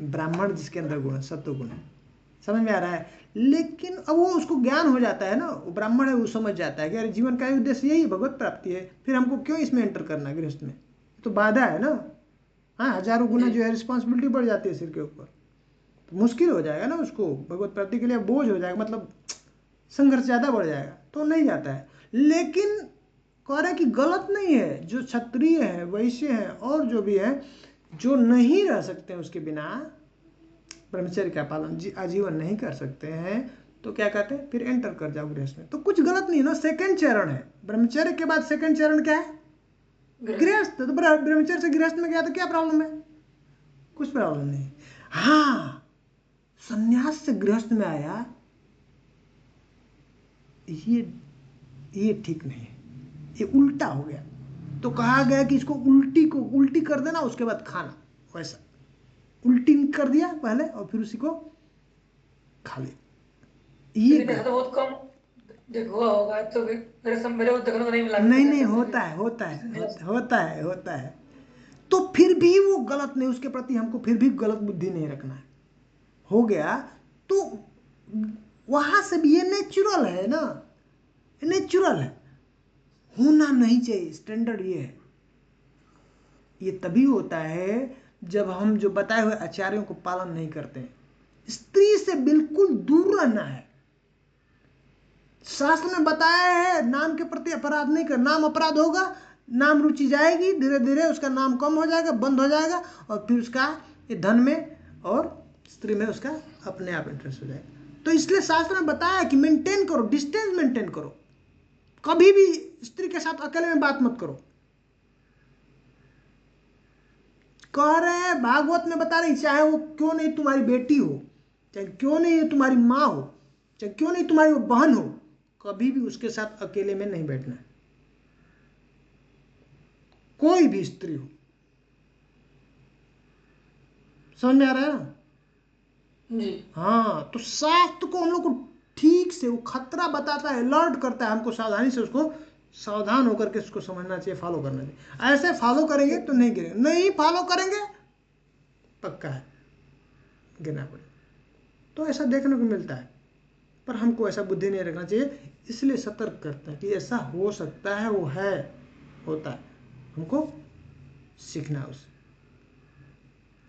ब्राह्मण जिसके अंदर गुण है, सत्व गुण है। समझ में आ रहा है। लेकिन अब वो उसको ज्ञान हो जाता है ना, वो ब्राह्मण है, वो समझ जाता है कि अरे जीवन का उद्देश्य यही भगवत प्राप्ति है, फिर हमको क्यों इसमें एंटर करना है, गृहस्थ में तो बाधा है ना। हाँ, हजारों गुना जो है रिस्पॉन्सिबिलिटी बढ़ जाती है सिर के ऊपर, तो मुश्किल हो जाएगा ना उसको, भगवत प्राप्ति के लिए बोझ हो जाएगा, मतलब संघर्ष ज़्यादा बढ़ जाएगा, तो नहीं जाता है। लेकिन कह रहे कि गलत नहीं है, जो क्षत्रिय है, वैश्य है, और जो भी है, जो नहीं रह सकते हैं उसके बिना, ब्रह्मचर्य का पालन आजीवन नहीं कर सकते हैं, तो क्या कहते हैं, फिर एंटर कर जाओ गृहस्थ में, तो कुछ गलत नहीं ना। सेकंड चरण है ब्रह्मचर्य के बाद, सेकंड चरण क्या है, गृहस्थ। तो ब्रह्मचर्य से गृहस्थ में गया तो क्या प्रॉब्लम है, कुछ प्रॉब्लम नहीं। हाँ, संन्यास से गृहस्थ में आया, ये ठीक नहीं है, ये उल्टा हो गया। तो कहा गया कि इसको उल्टी कर देना, उसके बाद खाना। वैसा उल्टी कर दिया पहले और फिर उसी को खा ले। ये तो बहुत कम देखो होगा, तो मेरे को देखने को नहीं मिला। नहीं, होता है। तो फिर भी वो गलत नहीं, उसके प्रति हमको फिर भी गलत बुद्धि नहीं रखना है। हो गया तो वहां से भी ये नेचुरल है ना, नेचुरल है, होना नहीं चाहिए। स्टैंडर्ड ये है, ये तभी होता है जब हम जो बताए हुए आचार्यों को पालन नहीं करते हैं। स्त्री से बिल्कुल दूर रहना है। शास्त्र में बताया है नाम के प्रति अपराध नहीं कर, नाम अपराध होगा, नाम रुचि जाएगी, धीरे धीरे उसका नाम कम हो जाएगा, बंद हो जाएगा, और फिर उसका धन में और स्त्री में उसका अपने आप इंटरेस्ट हो जाएगा। तो इसलिए शास्त्र में बताया है कि मेंटेन करो, डिस्टेंस मेंटेन करो, कभी भी स्त्री के साथ अकेले में बात मत करो। कह रहे हैं, भागवत में बता रही, चाहे वो क्यों नहीं तुम्हारी बेटी हो, चाहे क्यों नहीं तुम्हारी माँ हो, चाहे क्यों नहीं तुम्हारी वो बहन हो, कभी भी उसके साथ अकेले में नहीं बैठना है, कोई भी स्त्री हो। समझ में आ रहा है ना? हाँ, तो शास्त्र को हम लोग को ठीक से वो खतरा बताता है, अलर्ट करता है हमको, सावधानी से उसको सावधान होकर के उसको समझना चाहिए, फॉलो करना चाहिए। ऐसे फॉलो करेंगे तो नहीं गिरेंगे, नहीं फॉलो करेंगे पक्का है गिरना पड़ेगा। तो ऐसा देखने को मिलता है, पर हमको ऐसा बुद्धि नहीं रखना चाहिए, इसलिए सतर्क करते हैं कि ऐसा हो सकता है, वो है, होता है, हमको सीखना है उससे।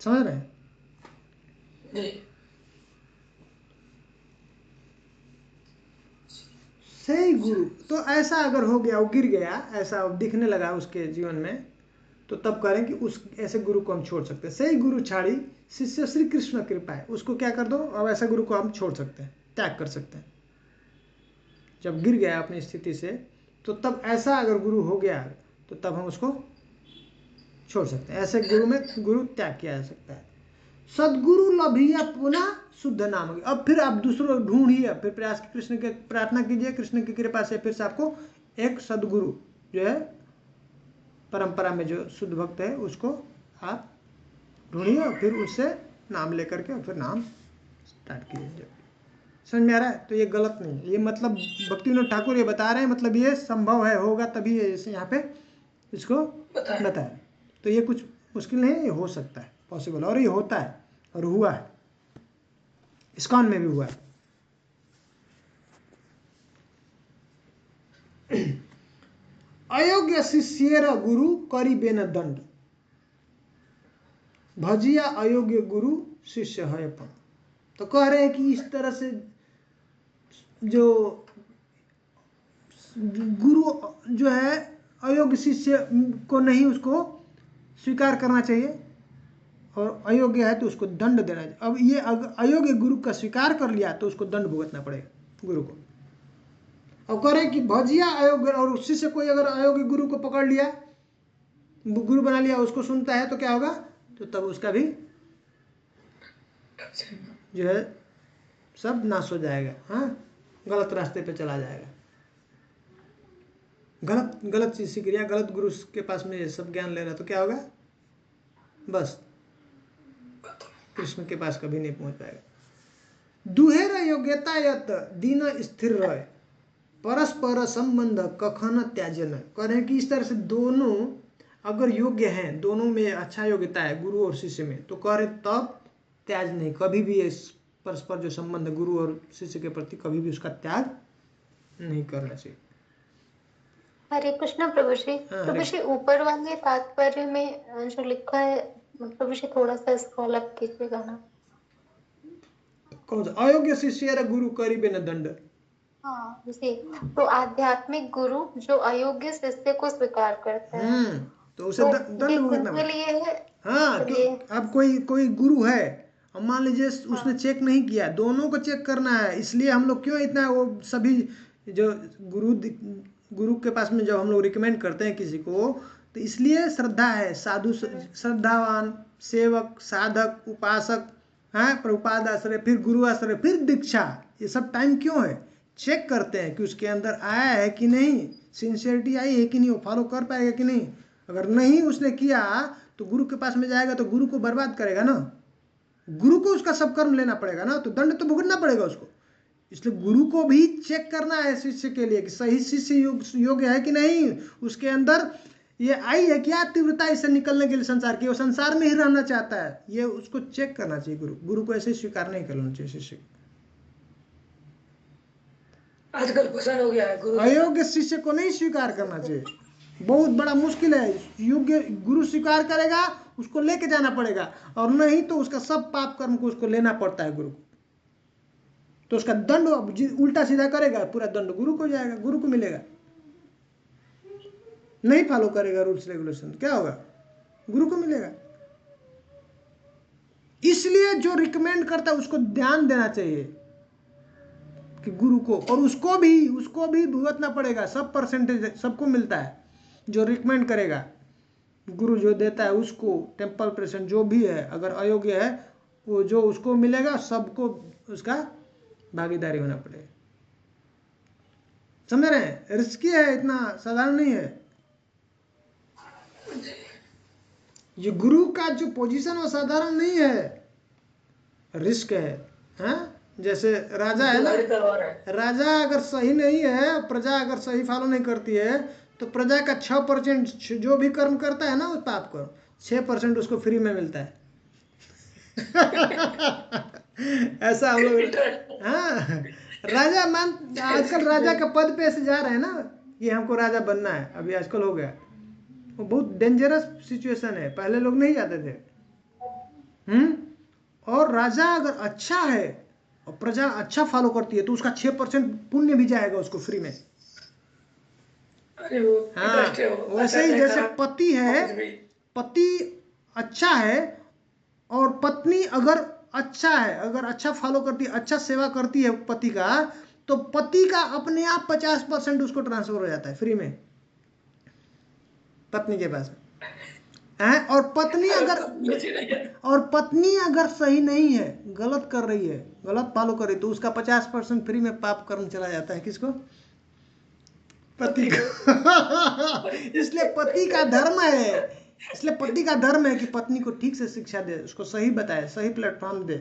समझ रहे हैं? सही गुरु, तो ऐसा अगर हो गया, वो गिर गया, ऐसा दिखने लगा उसके जीवन में, तो तब करें कि उस ऐसे गुरु को हम छोड़ सकते हैं। सही गुरु छाड़ी शिष्य श्री कृष्ण कृपा है, उसको क्या कर दो, अब ऐसा गुरु को हम छोड़ सकते हैं, त्याग कर सकते हैं। जब गिर गया अपनी स्थिति से, तो तब ऐसा अगर गुरु हो गया तो तब हम उसको छोड़ सकते हैं। ऐसे गुरु में गुरु त्याग किया जा सकता है। सदगुरु लभिया पुनः शुद्ध नाम। अब फिर आप दूसरों ढूंढिए, फिर प्रयास कृष्ण के प्रार्थना कीजिए, कृष्ण की कृपा से फिर से आपको एक सदगुरु जो है परंपरा में जो शुद्ध भक्त है उसको आप ढूंढिए, और फिर उससे नाम लेकर के और फिर नाम स्टार्ट कीजिए। समझ में आ रहा है? तो ये गलत नहीं है, ये मतलब भक्ति विनोद ठाकुर ये बता रहे हैं, मतलब ये संभव है, होगा तभी यहाँ पे इसको बताया। तो ये कुछ मुश्किल नहीं है, ये हो सकता है, पॉसिबल, और ये होता है और हुआ है, इस्कॉन में भी हुआ है। अयोग्य शिष्येर गुरु करिबेन दंड, भजिया अयोग्य गुरु शिष्य है अपन। तो कह रहे हैं कि इस तरह से जो गुरु जो है अयोग्य शिष्य को नहीं उसको स्वीकार करना चाहिए, और अयोग्य है तो उसको दंड देना चाहिए। अब ये अयोग्य गुरु का स्वीकार कर लिया तो उसको दंड भुगतना पड़ेगा गुरु को। अब कह रहे हैं कि भजिया अयोग्य, और शिष्य कोई अगर अयोग्य गुरु को पकड़ लिया, गुरु बना लिया, उसको सुनता है, तो क्या होगा, तो तब उसका भी जो है सब नाश हो जाएगा। हाँ, गलत रास्ते पे चला जाएगा, गलत चीज सीख लिया, गलत गुरु के पास में ये सब ज्ञान ले रहा, तो क्या होगा, बस कृष्ण के पास कभी नहीं पहुंच पाएगा। दुहेर योग्यता यत दीन स्थिर रहे, परस्पर संबंध कखन त्याज्य न। करें कि इस तरह से दोनों अगर योग्य हैं, दोनों में अच्छा योग्यता है गुरु और शिष्य में, तो कह रहे तब त्याज नहीं, कभी भी इस परस्पर जो संबंध गुरु और शिष्य के प्रति कभी भी उसका त्याग नहीं करना चाहिए। हरे कृष्ण प्रभु श्री। प्रभु श्री, ऊपर वाले तात्पर्य में जो लिखा है, प्रभु श्री थोड़ा सा इसको अलग कीजिएगा ना। कौन सा? अयोग्य शिष्य गुरु करिबे न दंड। हाँ जी, तो आध्यात्मिक गुरु जो अयोग्य शिष्य को स्वीकार करता है तो उसे दंड भुगतना है। हाँ, अब कोई गुरु है, अब मान लीजिए उसने चेक नहीं किया, दोनों को चेक करना है, इसलिए हम लोग क्यों इतना वो सभी जो गुरु के पास में जब हम लोग रिकमेंड करते हैं किसी को, तो इसलिए श्रद्धा है, साधु श्रद्धावान सेवक साधक उपासक, हाँ, प्रभुपाद आश्रय, फिर गुरु आश्रय, फिर दीक्षा, ये सब टाइम क्यों है, चेक करते हैं कि उसके अंदर आया है कि नहीं, सिंसियरिटी आई है कि नहीं, वो फॉलो कर पाएगा कि नहीं। अगर नहीं उसने किया तो गुरु के पास में जाएगा तो गुरु को बर्बाद करेगा ना, गुरु को उसका सब कर्म लेना पड़ेगा ना, तो दंड तो भुगतना पड़ेगा उसको। इसलिए गुरु को भी चेक करना है शिष्य के लिए कि सही शिष्य योग्य है कि नहीं, उसके अंदर ये आई है क्या तीव्रता इससे निकलने के लिए संसार की, वो संसार में ही रहना चाहता है, ये उसको चेक करना चाहिए। गुरु को ऐसे स्वीकार नहीं करना चाहिए शिष्य। आजकल पसंद हो गया है गुरु, अयोग्य शिष्य को नहीं स्वीकार करना चाहिए। बहुत बड़ा मुश्किल है। योग्य गुरु स्वीकार करेगा उसको लेके जाना पड़ेगा, और नहीं तो उसका सब पाप कर्म को उसको लेना पड़ता है गुरु को। तो उसका दंड उल्टा सीधा करेगा, पूरा दंड गुरु को जाएगा, गुरु को मिलेगा। नहीं फॉलो करेगा रूल्स रेगुलेशन, क्या होगा? गुरु को मिलेगा। इसलिए जो रिकमेंड करता है उसको ध्यान देना चाहिए कि गुरु को, और उसको भी भुगतना पड़ेगा। सब परसेंटेज सबको मिलता है। जो रिकमेंड करेगा, गुरु जो देता है उसको, टेम्पल प्रेसिडेंट जो भी है, अगर अयोग्य है वो जो उसको मिलेगा, सबको उसका भागीदारी होना पड़ेगा। समझ रहे हैं? रिस्की है, इतना साधारण नहीं है। ये गुरु का जो पोजीशन वो साधारण नहीं है, रिस्क है। हाँ, जैसे राजा है ना, राजा अगर सही नहीं है, प्रजा अगर सही फॉलो नहीं करती है, तो प्रजा का 6% जो भी कर्म करता है ना वो पाप कर्म, 6% उसको फ्री में मिलता है। ऐसा हम लोग, हाँ, राजा मान, आजकल राजा का पद पे ऐसे जा रहे हैं ना, ये हमको राजा बनना है, अभी आजकल हो गया। वो बहुत डेंजरस सिचुएशन है, पहले लोग नहीं जाते थे। और राजा अगर अच्छा है और प्रजा अच्छा फॉलो करती है तो उसका 6% पुण्य भी जाएगा उसको फ्री में। हाँ, वैसे ही जैसे पति है, पति अच्छा है और पत्नी अगर अच्छा है, अगर अच्छा फॉलो करती है, अच्छा सेवा करती है पति का, तो पति का अपने आप 50% उसको ट्रांसफर हो जाता है फ्री में पत्नी के पास है। और पत्नी अगर सही नहीं है, गलत कर रही है, गलत फॉलो कर रही है, तो उसका 50% फ्री में पाप कर्म चला जाता है। किसको? पति को। इसलिए पति का धर्म है, कि पत्नी को ठीक से शिक्षा दे, उसको सही बताए, सही प्लेटफॉर्म दे।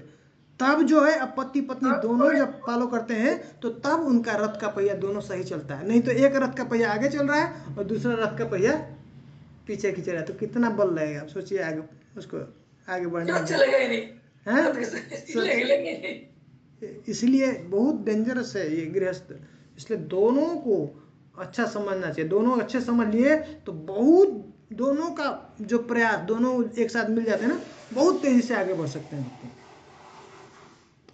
तब जो है, अब पति पत्नी दोनों जब फॉलो करते हैं तो तब उनका रथ का पहिया दोनों सही चलता है। नहीं तो एक रथ का पहिया आगे चल रहा है और दूसरा रथ का पहिया पीछे खींच रहा है, तो कितना बल लगेगा? आप सोचिए, आगे उसको आगे बढ़ने में। इसलिए बहुत डेंजरस है ये गृहस्थ। इसलिए दोनों को अच्छा समझना चाहिए। दोनों अच्छे समझ लिए तो बहुत, दोनों का जो प्रयास, दोनों एक साथ मिल जाते हैं ना, बहुत तेजी से आगे बढ़ सकते हैं।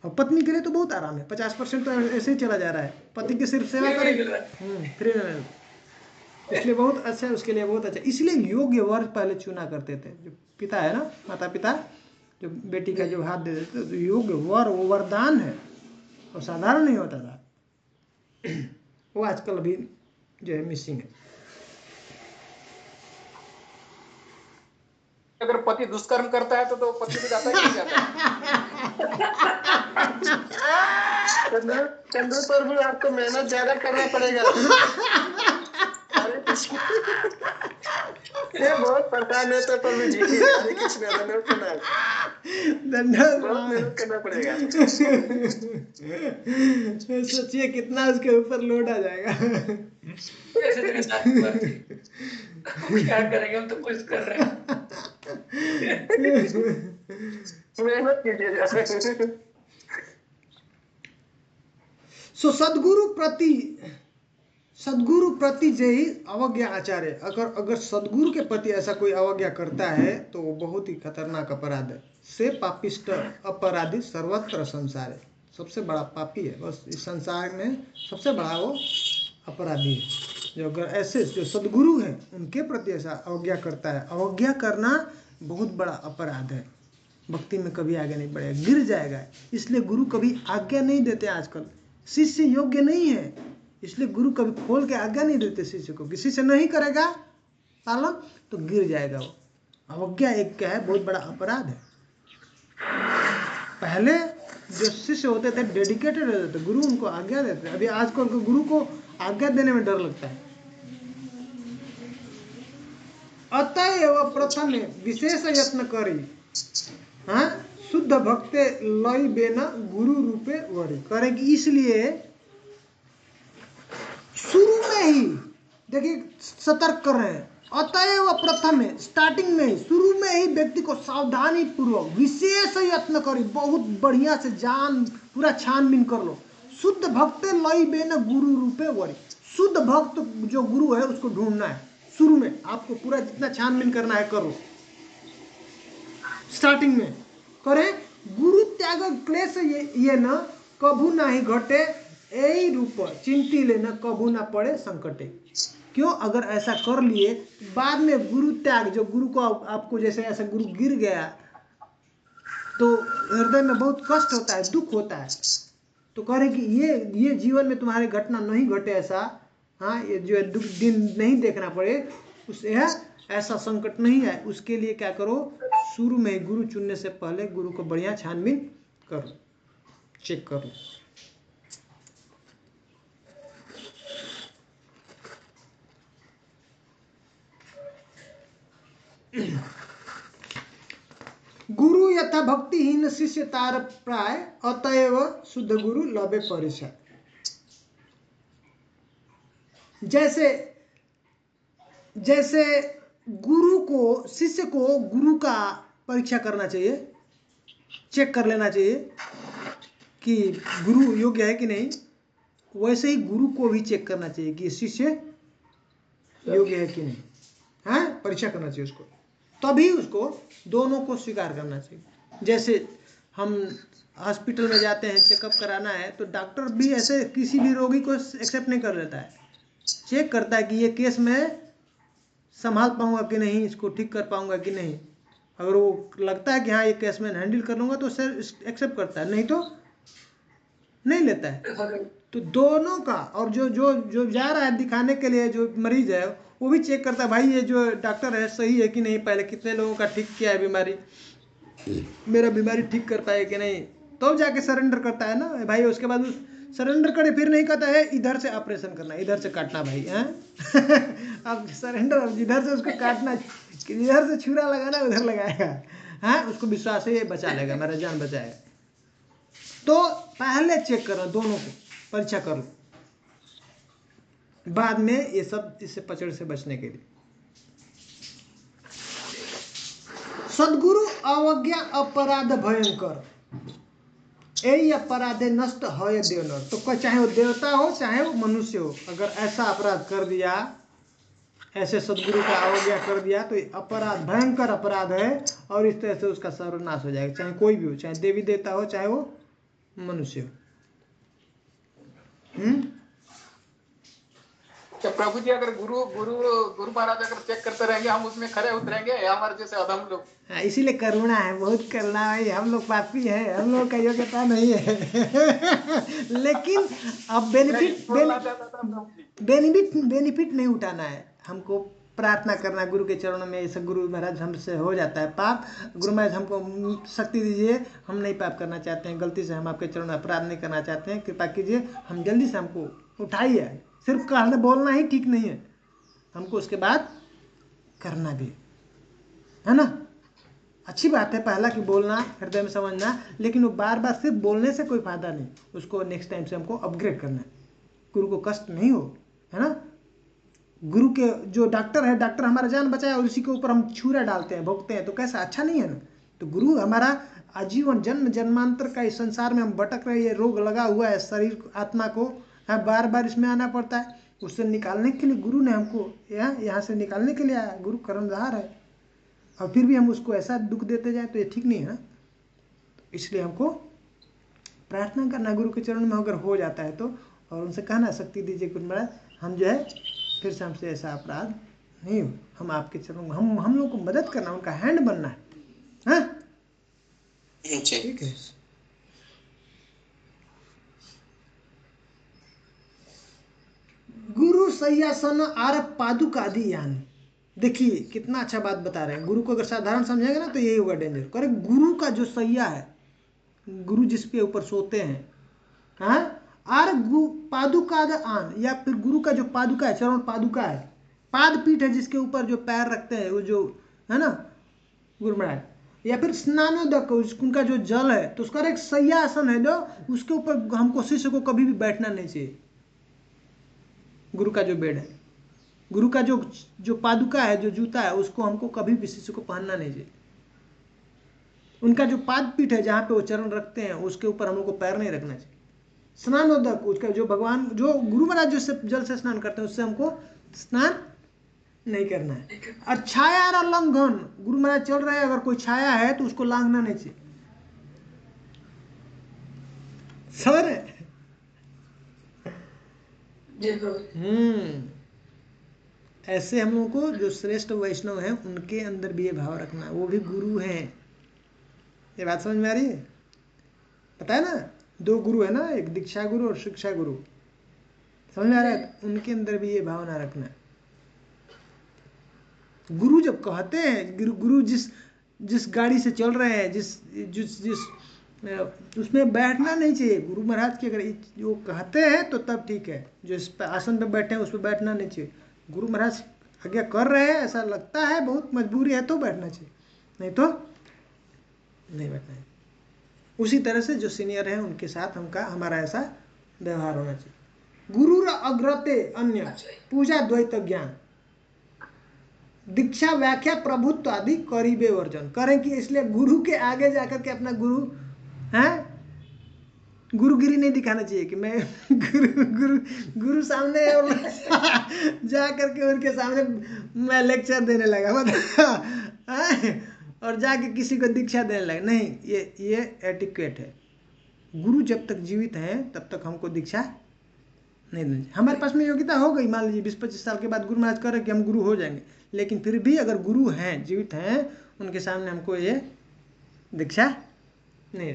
और पत्नी के लिए तो बहुत आराम है, 50% तो ऐसे ही चला जा रहा है, पति की सिर्फ सेवा करेगी, फ्री में। इसलिए बहुत अच्छा है, उसके लिए बहुत अच्छा। इसलिए योग्य वर पहले चुना करते थे। जो पिता है ना, माता पिता, जो बेटी का जो हाथ दे देते, तो योग्य वर वो वरदान है, और साधारण नहीं होता था। वो आजकल अभी जो है मिसिंग है। अगर पति दुष्कर्म करता है तो पति भी जाता है कि नहीं जाता? चंद्र पर भी आपको मेहनत ज्यादा करना पड़ेगा। ये बहुत परेशान है तो प्रभु जी, हरे कृष्ण, धन्यवाद। बहुत मेहनत करना पड़ेगा। सोचिए कितना उसके ऊपर लोड आ जाएगा। क्या करेंगे, हम तो कुछ कर रहे हैं। मेहनत कीजिए। सो सदगुरु प्रति जय अवज्ञा आचार्य। अगर सदगुरु के प्रति ऐसा कोई अवज्ञा करता है तो वो बहुत ही खतरनाक अपराध है। से पापिष्ट अपराधी सर्वत्र संसार है। सबसे बड़ा पापी है, बस इस संसार में सबसे बड़ा वो अपराधी है जो अगर ऐसे जो सदगुरु हैं उनके प्रति ऐसा अवज्ञा करता है। अवज्ञा करना बहुत बड़ा अपराध है। भक्ति में कभी आगे नहीं बढ़ेगा, गिर जाएगा। इसलिए गुरु कभी आज्ञा नहीं देते। आजकल शिष्य योग्य नहीं है, इसलिए गुरु कभी खोल के आज्ञा नहीं देते शिष्य को। किसी से नहीं करेगा पालन तो गिर जाएगा वो। अवज्ञा एक क्या है, बहुत बड़ा अपराध है। पहले जो शिष्य होते थे डेडिकेटेड रहते थे, गुरु उनको आज्ञा देते थे। अभी आजकल को गुरु को आज्ञा देने में डर लगता है। अतएव प्रथम विशेष यत्न करी, हाँ, शुद्ध भक्ते लय बेना गुरु रूपे वरी करेगी। इसलिए शुरू में ही देखिए सतर्क कर रहे हैं। अतएव प्रथम स्टार्टिंग में ही, शुरू में ही व्यक्ति को सावधानी पूर्वक विशेष यत्न करी, बहुत बढ़िया से जान पूरा छानबीन कर लो। शुद्ध भक्ते लय बेना गुरु रूपे वरी, शुद्ध भक्त जो गुरु है उसको ढूंढना है। शुरू में आपको पूरा जितना छानबीन करना है करो, स्टार्टिंग में करें। गुरु त्याग क्लेश ये न कभू नहीं घटे, यही रूप चिंती लेना कभू ना पड़े संकटे। क्यों? अगर ऐसा कर लिए बाद में गुरु त्याग, जो गुरु को आपको जैसे ऐसा गुरु गिर गया तो हृदय में बहुत कष्ट होता है, दुख होता है। तो कह रहे कि ये जीवन में तुम्हारे घटना नहीं घटे ऐसा, हाँ, ये जो दुख दिन नहीं देखना पड़े, उसे ऐसा संकट नहीं है। उसके लिए क्या करो, शुरू में गुरु चुनने से पहले गुरु को बढ़िया छानबीन करो, चेक करो। गुरु यथा भक्तिहीन शिष्य तार प्राय, अतएव शुद्ध गुरु लबे परिचय। जैसे गुरु को, शिष्य को गुरु का परीक्षा करना चाहिए, चेक कर लेना चाहिए कि गुरु योग्य है कि नहीं, वैसे ही गुरु को भी चेक करना चाहिए कि शिष्य योग्य है कि नहीं, हाँ, परीक्षा करना चाहिए उसको, तभी उसको दोनों को स्वीकार करना चाहिए। जैसे हम हॉस्पिटल में जाते हैं, चेकअप कराना है, तो डॉक्टर भी ऐसे किसी भी रोगी को एक्सेप्ट नहीं कर लेता है, चेक करता है कि ये केस में संभाल पाऊंगा कि नहीं, इसको ठीक कर पाऊंगा कि नहीं। अगर वो लगता है कि हाँ ये केस में हैंडल कर लूँगा तो सर एक्सेप्ट करता है, नहीं तो नहीं लेता है। तो दोनों का, और जो जा रहा है दिखाने के लिए, जो मरीज है वो भी चेक करता है, भाई ये जो डॉक्टर है सही है कि नहीं, पहले कितने लोगों का ठीक किया है बीमारी, मेरा बीमारी ठीक कर पाए कि नहीं, तो जाके सरेंडर करता है ना भाई। उसके बाद उस सरेंडर करे, फिर नहीं कहता है इधर से ऑपरेशन करना, इधर से काटना भाई, हैं अब सरेंडर, जिधर से उसको काटना, इधर से छुरा लगाना उधर लगाएगा, हाँ, उसको विश्वास है ये बचा लेगा, मेरा जान बचाएगा। तो पहले चेक करो, दोनों को परीक्षा कर लो, बाद में ये सब इससे पचड़ से बचने के लिए। सदगुरु अवज्ञा अपराध भयंकर, यही अपराधे नष्ट हो या देवनर। तो चाहे वो देवता हो चाहे वो मनुष्य हो, अगर ऐसा अपराध कर दिया, ऐसे सदगुरु का अवज्ञा कर दिया, तो ये अपराध भयंकर अपराध है, और इस तरह से उसका सर्वनाश हो जाएगा, चाहे कोई भी हो, चाहे देवी देवता हो चाहे वो मनुष्य हो। क्या प्रभु जी, अगर गुरु महाराज अगर चेक करते रहेंगे, हम उसमें खरे उतरेंगे हमारे जैसे अधम लोग? हाँ, इसीलिए करुणा है, बहुत करुणा है, हम लोग पापी हैं, हम लोग का योग्यता नहीं है लेकिन अब बेनिफिट नहीं उठाना है, हमको प्रार्थना करना गुरु के चरणों में, ऐसा गुरु महाराज हमसे हो जाता है पाप, गुरु महाराज हमको शक्ति दीजिए, हम नहीं पाप करना चाहते हैं, गलती से हम आपके चरणों में अपराध नहीं करना चाहते हैं, कृपा कीजिए, हम जल्दी से हमको उठाइए। सिर्फ कहना बोलना ही ठीक नहीं है, हमको उसके बाद करना भी है ना। अच्छी बात है पहला कि बोलना, हृदय में समझना, लेकिन वो बार बार सिर्फ बोलने से कोई फायदा नहीं, उसको नेक्स्ट टाइम से हमको अपग्रेड करना है, गुरु को कष्ट नहीं हो, है ना। गुरु के जो डॉक्टर है, डॉक्टर हमारा जान बचाया और उसी के ऊपर हम छुरा डालते हैं, भोगते हैं, तो कैसा अच्छा नहीं है ना। तो गुरु हमारा आजीवन जन्म जन्मांतर का इस संसार में हम भटक रहे, ये रोग लगा हुआ है शरीर आत्मा को, बार बार इसमें आना पड़ता है, उससे निकालने के लिए गुरु ने हमको यहाँ से निकालने के लिए आया, गुरु कर्मधार है, और फिर भी हम उसको ऐसा दुख देते जाए तो ये ठीक नहीं है ना। इसलिए हमको प्रार्थना करना गुरु के चरण में, अगर हो जाता है तो, और उनसे कहना शक्ति दीजिए गुरु महाराज, हम जो है फिर से हमसे ऐसा अपराध नहीं हो, हम आपके चरणों में, हम लोग को मदद करना, उनका हैंड बनना है, हाँ? ठीक है। गुरु सैयासन आर पादुकादि यान, देखिए कितना अच्छा बात बता रहे हैं। गुरु को अगर साधारण समझेंगे ना तो यही होगा डेंजर। करे गुरु का जो सैया है, गुरु जिस पे ऊपर सोते हैं, हाँ, आर पादुकाद आन, या फिर गुरु का जो पादुका है, चरण पादुका है, पाद पीठ है जिसके ऊपर जो पैर रखते हैं, वो जो है ना गुरु महाराज, या फिर स्नानोदक, उनका जो जल है, तो उसका एक सैया आसन है जो उसके ऊपर हमको शिष्य को कभी भी बैठना नहीं चाहिए। गुरु का जो बेड है, गुरु का जो पादुका है, जो जूता है, उसको हमको कभी भी शिष्य को पहनना नहीं चाहिए। उनका जो पाद पीठ है जहाँ पे वो चरण रखते हैं, उसके ऊपर हम लोग को पैर नहीं रखना चाहिए। स्नानोदक, उसका जो भगवान, जो गुरु महाराज जो जल से स्नान करते हैं, उससे हमको स्नान नहीं करना है। और छाया और लंघन, गुरु महाराज चल रहे हैं, अगर कोई छाया है तो उसको लांघना नहीं चाहिए। सर ऐसे हम लोगों को जो श्रेष्ठ वैष्णव हैं उनके अंदर भी ये भाव रखना है, वो भी गुरु हैं। ये बात समझ में आ रही है? पता है ना, 2 गुरु है ना, एक दीक्षा गुरु और शिक्षा गुरु। समझ में आ रहा है? उनके अंदर भी ये भावना रखना है। गुरु जब कहते हैं, गुरु जिस गाड़ी से चल रहे हैं, जिस उसमें बैठना नहीं चाहिए। गुरु महाराज की अगर वो कहते हैं तो तब ठीक है, जो इस आसन पे बैठे हैं उस पर बैठना नहीं चाहिए। गुरु महाराज आज्ञा कर रहे हैं, ऐसा लगता है बहुत मजबूरी है तो बैठना चाहिए, नहीं तो नहीं बैठना है। उसी तरह से जो सीनियर है उनके साथ हमारा ऐसा व्यवहार होना चाहिए। गुरु अग्रते अन्य पूजा द्वैत ज्ञान दीक्षा व्याख्या प्रभुत्व आदि करीबे वर्जन करें कि इसलिए गुरु के आगे जाकर के अपना गुरु हैं गुरुगिरी नहीं दिखाना चाहिए कि मैं गुरु सामने और जा करके उनके सामने मैं लेक्चर देने लगा और जाके किसी को दीक्षा देने लगा। नहीं, ये एटिक्वेट है। गुरु जब तक जीवित हैं तब तक हमको दीक्षा नहीं देनी चाहिए। हमारे पास में योग्यता हो गई, मान लीजिए 20-25 साल के बाद गुरु महाराज कह रहे कि हम गुरु हो जाएंगे, लेकिन फिर भी अगर गुरु हैं, जीवित हैं, उनके सामने हमको ये दीक्षा नहीं।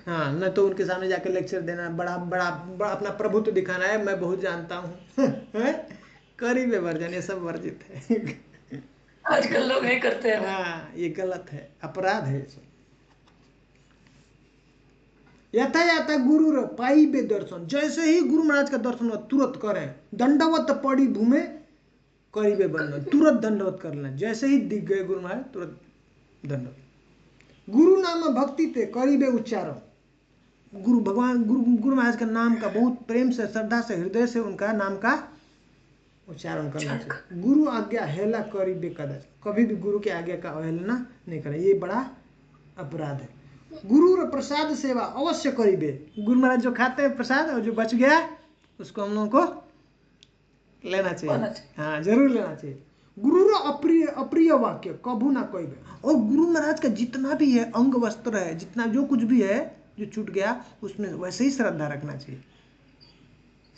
हाँ, न तो उनके सामने जाकर लेक्चर देना, बड़ा अपना प्रभुत्व दिखाना है, मैं बहुत जानता हूँ। करीबे वर्जन, ये सब वर्जित है। आजकल लोग नहीं करते हैं। हाँ, ये गलत है, अपराध है ये सब। यथा गुरु पाई बे दर्शन, जैसे ही गुरु महाराज का दर्शन हो तुरंत करें। दंडवत पड़ी भूमे करीबे बनना, तुरंत दंडवत करना। जैसे ही दिख गए गुरु महाराज तुरंत दंडवत। गुरु नाम भक्ति ते करीबे उच्चारण, गुरु महाराज का नाम का बहुत प्रेम से, श्रद्धा से, हृदय से उनका नाम का उच्चारण करना चाहिए। गुरु आज्ञा हेला करीबे कदाच, कभी भी गुरु के आज्ञा का अवहेलना नहीं करें, ये बड़ा अपराध है। गुरु प्रसाद सेवा अवश्य करीबे, गुरु महाराज जो खाते हैं प्रसाद और जो बच गया उसको हम लोगों को लेना चाहिए। हाँ, जरूर लेना चाहिए। गुरु अप्रिय वाक्य कभू ना कोई। और गुरु महाराज का जितना भी है अंग वस्त्र है, जितना जो कुछ भी है जो छूट गया उसमें वैसे ही श्रद्धा रखना चाहिए,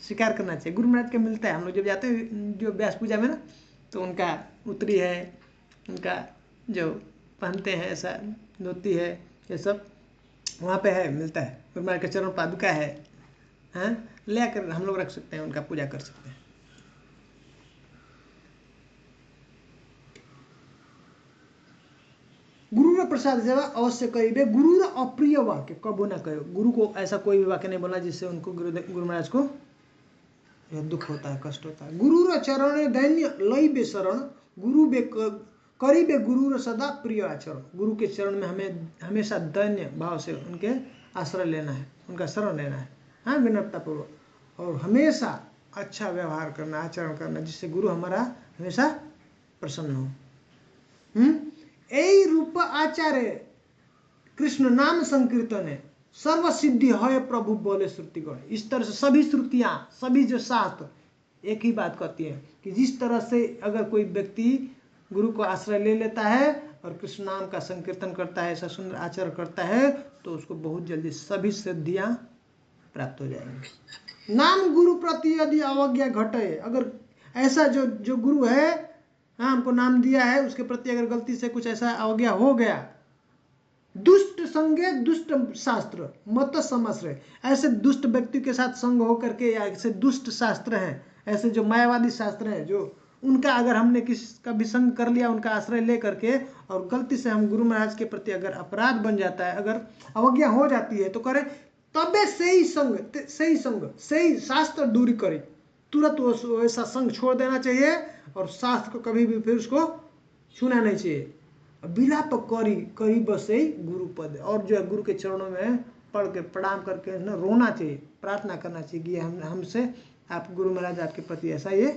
स्वीकार करना चाहिए। गुरु महाराज का मिलता है, हम लोग जब जाते हैं जो व्यास पूजा में ना, तो उनका उत्तरी है, उनका जो पहनते हैं ऐसा धोती है, ये सब वहाँ पे है, मिलता है। गुरु महाराज का चरण पादुका है, हाँ, ले आकर हम लोग रख सकते हैं, उनका पूजा कर सकते हैं। गुरु प्रसाद सेवा अवश्य करीबे, गुरु अप्रिय वाक्य कबो ना कहो। गुरु को ऐसा कोई भी वाक्य नहीं बोला जिससे उनको गुरु महाराज को दुख होता है, कष्ट होता है। गुरु चरण दैन्य लई बे शरण, गुरु बे करीबे गुरु सदा प्रिय आचरण। गुरु के चरण में हमें हमेशा दैन्य भाव से उनके आश्रय लेना है, उनका शरण लेना है, हाँ, विनम्रतापूर्वक, और हमेशा अच्छा व्यवहार करना, आचरण करना, जिससे गुरु हमारा हमेशा प्रसन्न हो। यही रूप आचार्य कृष्ण नाम संकीर्तन है सर्व सिद्धि है प्रभु बोले श्रुतिगण। इस तरह से सभी श्रुतियां, सभी जो शास्त्र एक ही बात कहती है कि जिस तरह से अगर कोई व्यक्ति गुरु को आश्रय ले लेता है और कृष्ण नाम का संकीर्तन करता है, ऐसा सुंदर आचरण करता है, तो उसको बहुत जल्दी सभी सिद्धियां प्राप्त हो जाएंगी। नाम गुरु प्रति यदि अवज्ञा घटे, अगर ऐसा जो गुरु है, हाँ, हमको नाम दिया है, उसके प्रति अगर गलती से कुछ ऐसा अवज्ञा हो गया, दुष्ट संगे दुष्ट शास्त्र मत समाश्रय, ऐसे दुष्ट व्यक्ति के साथ संग होकर के, या ऐसे दुष्ट शास्त्र हैं, ऐसे जो मायावादी शास्त्र हैं, जो उनका अगर हमने किसी का भी संग कर लिया, उनका आश्रय ले करके, और गलती से हम गुरु महाराज के प्रति अगर अपराध बन जाता है, अगर अवज्ञा हो जाती है, तो करें तबे सही संग सही शास्त्र दूरी करे, तुरंत वो ऐसा संग छोड़ देना चाहिए और शास्त्र को कभी भी फिर उसको छूना नहीं चाहिए। विलाप करी बसे गुरु पद, और जो है गुरु के चरणों में पढ़ के प्रणाम करके ना रोना चाहिए, प्रार्थना करना चाहिए कि हमसे आप गुरु महाराज आपके प्रति ऐसा ये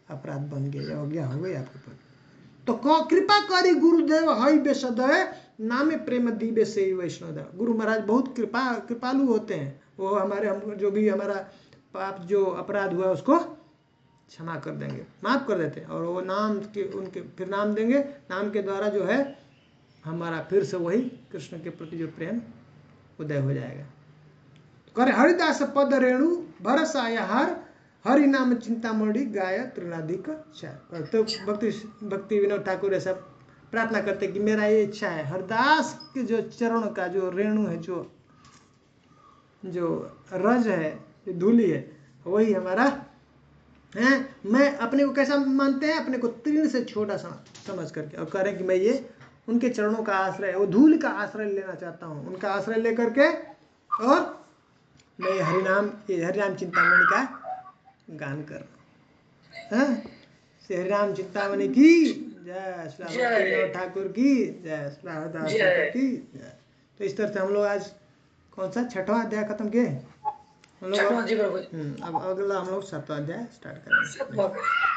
अपराध बन गया, अवज्ञा हो गई आपके प्रति, तो कृपा करी गुरुदेव हई बेसदय नामे प्रेम दीबे से वैष्णव। गुरु महाराज बहुत कृपालु होते हैं, वो हमारे जो भी हमारा पाप जो अपराध हुआ उसको क्षमा कर देंगे, माफ़ कर देते हैं। और वो नाम के उनके फिर नाम देंगे, नाम के द्वारा जो है हमारा फिर से वही कृष्ण के प्रति जो प्रेम उदय हो जाएगा। करे हरिदास पद रेणु भरस आया हर, हरि नाम चिंतामणि गाय त्रिनाधिक चार। तो भक्ति विनोद ठाकुर ऐसा प्रार्थना करते कि मेरा ये इच्छा है, हरिदास के जो चरण का जो रेणु है, जो रज है, जो धूलि है, वही हमारा है। मैं अपने को कैसा मानते हैं, अपने को तृण से छोटा समझ करके, और कह रहे हैं कि मैं ये उनके चरणों का आश्रय, वो धूल का आश्रय लेना चाहता हूँ, उनका आश्रय लेकर के, और मैं हरिनाम चिंतामणि का गान कर रहा हूँ। हरिनाम चिंतामणि की जय, श्री ठाकुर की जय, श्री हरिदास ठाकुर की जय। तो इस तरह से हम लोग आज कौन सा 6वां अध्याय खत्म किए हम लोग। अब अगला हम लोग 7वां अध्याय स्टार्ट करेंगे।